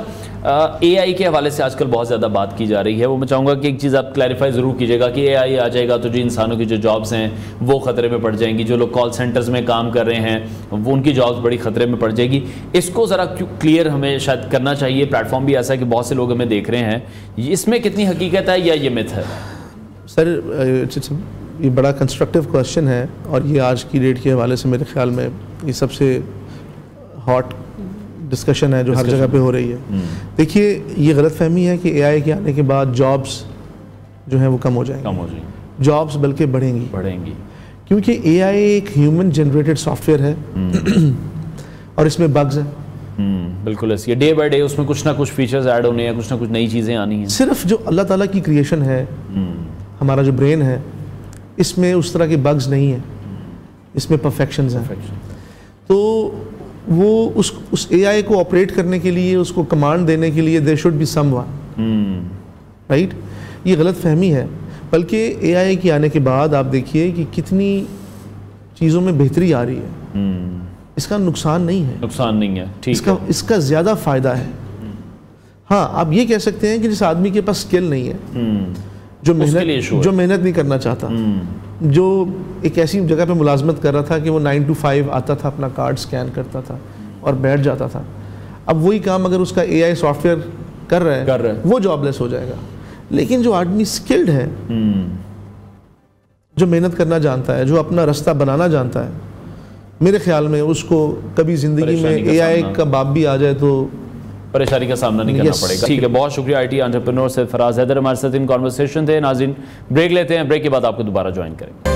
اے آئی کے حوالے سے آج کل بہت زیادہ بات کی جا رہی ہے، وہ میں چاہوں گا کہ ایک چیز آپ کلیریفائی ضرور کیجیے گا کہ اے آئی آ جائے گا تو جو انسانوں کی جو جابس ہیں وہ خطرے میں پڑ جائیں گی، جو لوگ کال سینٹرز میں کام کر رہے ہیں وہ ان کی جابس بڑی خطرے میں پڑ جائے گی۔ اس کو ذرا کلیئر ہمیں شاید کرنا چاہیے، پلیٹ فارم بھی ایسا ہے کہ بہت سے لوگ ہمیں دیکھ رہے ہیں، اس میں کتنی حقیقت ہے یا یہ متھ ہے؟ سر، یہ بڑا کنسٹرکٹیو کویشچن ہے، اور یہ آج کی ڈیٹ کے حوالے سے میرے خیال میں یہ سب سے ہاٹ ڈسکشن ہے جو ہر جگہ پہ ہو رہی ہے۔ دیکھیے، یہ غلط فہمی ہے کہ اے آئی کے آنے کے بعد جابس جو ہیں وہ کم ہو جائیں گی، جابس بلکہ بڑھیں گی، کیونکہ اے آئی ایک ہیومن جنریٹڈ سافٹ ویئر ہے اور اس میں بگز ہیں۔ بالکل ایسی ہے، ڈے بائی ڈے اس میں کچھ نہ کچھ فیچرز ایڈ ہونے ہیں، کچھ نہ کچھ نئی چیزیں آنی ہیں۔ صرف جو اللہ تعالیٰ کی کریشن ہے، ہمارا جو برین ہے، اس میں اس طرح کے بگز نہیں ہیں، اس میں پرفیکشنز ہیں۔ تو وہ اس اے آئی کو آپریٹ کرنے کے لیے، اس کو کمانڈ دینے کے لیے there should be someone، right? یہ غلط فہمی ہے، بلکہ اے آئی کے آنے کے بعد آپ دیکھیے کہ کتنی چیزوں میں بہتری آ رہی ہے، اس کا نقصان نہیں ہے، اس کا زیادہ فائدہ ہے۔ ہاں، آپ یہ کہہ سکتے ہیں کہ جس آدمی کے پاس اسکل نہیں ہے، جو محنت نہیں کرنا چاہتا، جو ایک ایسی جگہ پہ ملازمت کر رہا تھا کہ وہ 9 to 5 آتا تھا، اپنا کارڈ سکین کرتا تھا اور بیٹھ جاتا تھا، اب وہی کام اگر اس کا اے آئی سافٹ ویئر کر رہا ہے وہ جاب لیس ہو جائے گا۔ لیکن جو آدمی اسکلڈ ہے، جو محنت کرنا جانتا ہے، جو اپنا رستہ بنانا جانتا ہے، میرے خیال میں اس کو کبھی زندگی میں اے آئی کا باپ بھی آ جائے تو پریشانی کا سامنا نہیں کرنا پڑے گا۔ ٹھیک ہے، بہت شکریہ آئی ٹی انٹرپرینور سید فراز حیدر ہمارے ساتھ ان کانورسیشن تھے۔ ناظرین، بریک لیتے ہیں، بریک کے بعد آپ کو دوبارہ جوائن کریں گے۔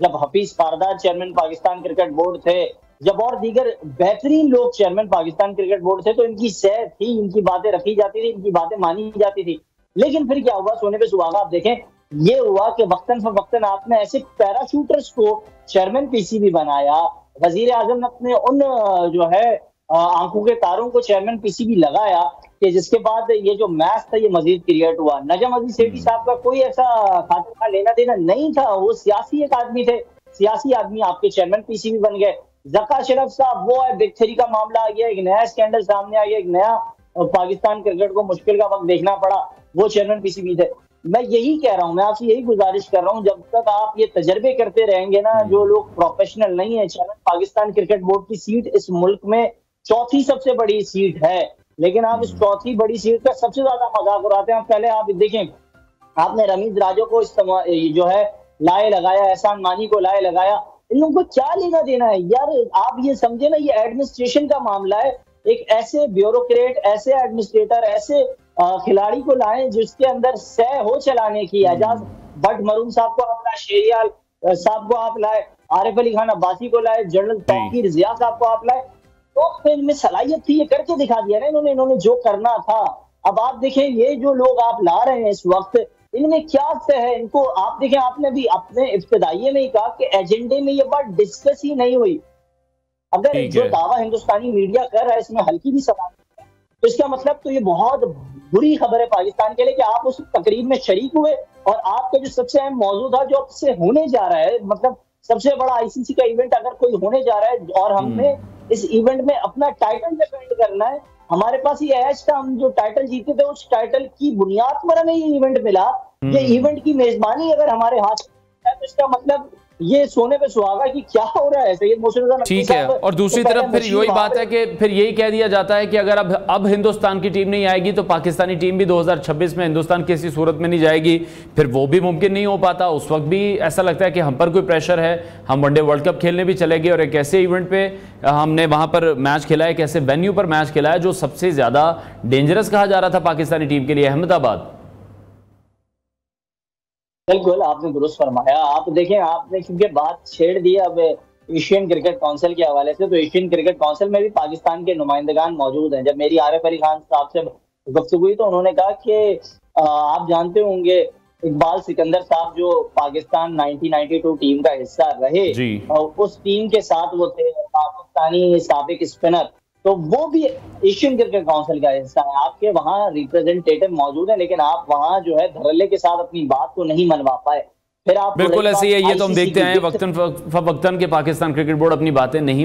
جب Hafeez Kardar chairman Pakistan cricket board تھے، جب اور دیگر بہترین لوگ چیئرمین پاکستان کرکٹ بورڈ تھے، تو ان کی سیر تھی، ان کی باتیں رکھی جاتی تھی، ان کی باتیں مانی جاتی تھی. لیکن پھر کیا ہوا؟ سونے پہ سہاگا. آپ دیکھیں یہ ہوا کہ وقتاً فوقتاً آپ نے ایسے پیراشوٹرز کو چیئرمین پی سی بی بنایا، وزیر اعظم نے ان جو ہے آنکھوں کے تاروں کو چیئرمین پی سی بی لگایا کہ جس کے بعد یہ جو میچ تھا یہ مزید کریٹ ہوا. نجم عزیز سیٹھی صاحب کا کوئی ایسا خاطر خواہ لینا دینا نہیں تھا، وہ سیاسی ایک آدمی تھے، سیاسی آدمی آپ کے چیئرمین پی سی بی بن گئے. ذکا اشرف صاحب وہ ہے، بگ تھری کا معاملہ آ گیا، ایک نیا اسکینڈل سامنے آ گیا، ایک نیا پاکستان کرکٹ کو مشکل کا وقت دیکھنا پڑا، وہ چیئرمین پی سی بی تھے. میں یہی کہہ رہا ہوں، میں آپ سے یہی گزارش کر رہا ہوں، جب تک آپ یہ تجربے کرتے رہیں گے نا، جو لوگ پروفیشنل نہیں ہیں. چیئرمین پاکستان کرکٹ بورڈ کی سیٹ اس ملک میں چوتھی سب سے بڑی سیٹ ہے، لیکن آپ اس چوتھی بڑی سیٹ کا سب سے زیادہ مذاق اڑاتے ہیں. پہلے آپ دیکھیں، آپ نے رمیز راجو کو جو ہے لائے لگایا، احسان مانی کو لائے لگایا. ان لوگوں کو کیا لینا دینا ہے یار؟ آپ یہ سمجھے نا، یہ ایڈمنسٹریشن کا معاملہ ہے. ایک ایسے بیوروکریٹ، ایسے ایڈمنسٹریٹر، ایسے کھلاڑی کو لائیں جس کے اندر سہ ہو چلانے کی. اعجاز بٹ مرون صاحب کو آپ لائے، شہریال صاحب کو آپ لائے، عارف علی خان عباسی کو لائے، جنرل توقیر ضیاء صاحب کو آپ لائے. تو پھر ان میں صلاحیت تھی، یہ کر کے دکھا دیا نا انہوں نے جو کرنا تھا. اب آپ دیکھیں یہ جو لوگ آپ لا رہے ہیں اس وقت، ان میں کیا ہے؟ ان کو آپ دیکھیں، آپ نے بھی اپنے ابتدائیے میں ہی کہا کہ ایجنڈے میں یہ بات ڈسکس ہی نہیں ہوئی. اگر جو دعویٰ ہندوستانی میڈیا کر رہا ہے اس میں ہلکی بھی سوال ہے، تو اس کا مطلب تو یہ بہت بری خبر ہے پاکستان کے لیے کہ آپ اس تقریب میں شریک ہوئے اور آپ کا جو سب سے اہم موضوع تھا جو اب سے ہونے جا رہا ہے، مطلب سب سے بڑا آئی سی سی کا ایونٹ اگر کوئی ہونے جا رہا ہے اور ہم نے اس ایونٹ میں اپنا ٹائٹل ڈیفینڈ کرنا ہے، ہمارے پاس یہ ایش تھا، ہم جو ٹائٹل جیتے تھے اس ٹائٹل کی بنیاد پر ہمیں یہ ایونٹ ملا. یہ ایونٹ کی میزبانی اگر ہمارے ہاتھ ہے تو اس کا مطلب یہ سونے پہ سہاگا کی کیا ہو رہا ہے سید محسن رضا نقوی ٹھیک ہے. اور دوسری طرف پھر یہی بات ہے کہ پھر یہی کہہ دیا جاتا ہے کہ اگر اب ہندوستان کی ٹیم نہیں آئے گی تو پاکستانی ٹیم بھی 2026 میں ہندوستان کسی صورت میں نہیں جائے گی. پھر وہ بھی ممکن نہیں ہو پاتا. اس وقت بھی ایسا لگتا ہے کہ ہم پر کوئی پریشر ہے، ہم ون ڈے ورلڈ کپ کھیلنے بھی چلے گئے اور ایک ایسے ایونٹ پہ ہم نے وہاں پر میچ کھیلا ہے، ایک ایسے وینیو پر میچ کھیلا ہے جو سب سے زیادہ ڈینجرس کہا جا رہا تھا پاکستانی ٹیم کے لیے، احمد آباد. بالکل آپ نے درست فرمایا. آپ دیکھیں، آپ نے کیونکہ بات چھیڑ دی اب ایشین کرکٹ کونسل کے حوالے سے، تو ایشین کرکٹ کونسل میں بھی پاکستان کے نمائندگان موجود ہیں. جب میری عارف علی خان صاحب سے گفتگو ہوئی تو انہوں نے کہا کہ آپ جانتے ہوں گے اقبال سکندر صاحب جو پاکستان 1992 ٹیم کا حصہ رہے، اس ٹیم کے ساتھ وہ تھے پاکستانی سابق اسپنر، تو وہ بھی ایشین کرکٹ کونسل کا حصہ ہے. آپ کے وہاں ریپرزنٹیٹو موجود ہیں لیکن آپ وہاں جو ہے دھڑلے کے ساتھ اپنی بات کو نہیں منوا پائے. پھر آپ بالکل ایسے ہی ہے. یہ تو ہم دیکھتے ہیں وقتاً فوقتاً کہ پاکستان کرکٹ بورڈ اپنی باتیں نہیں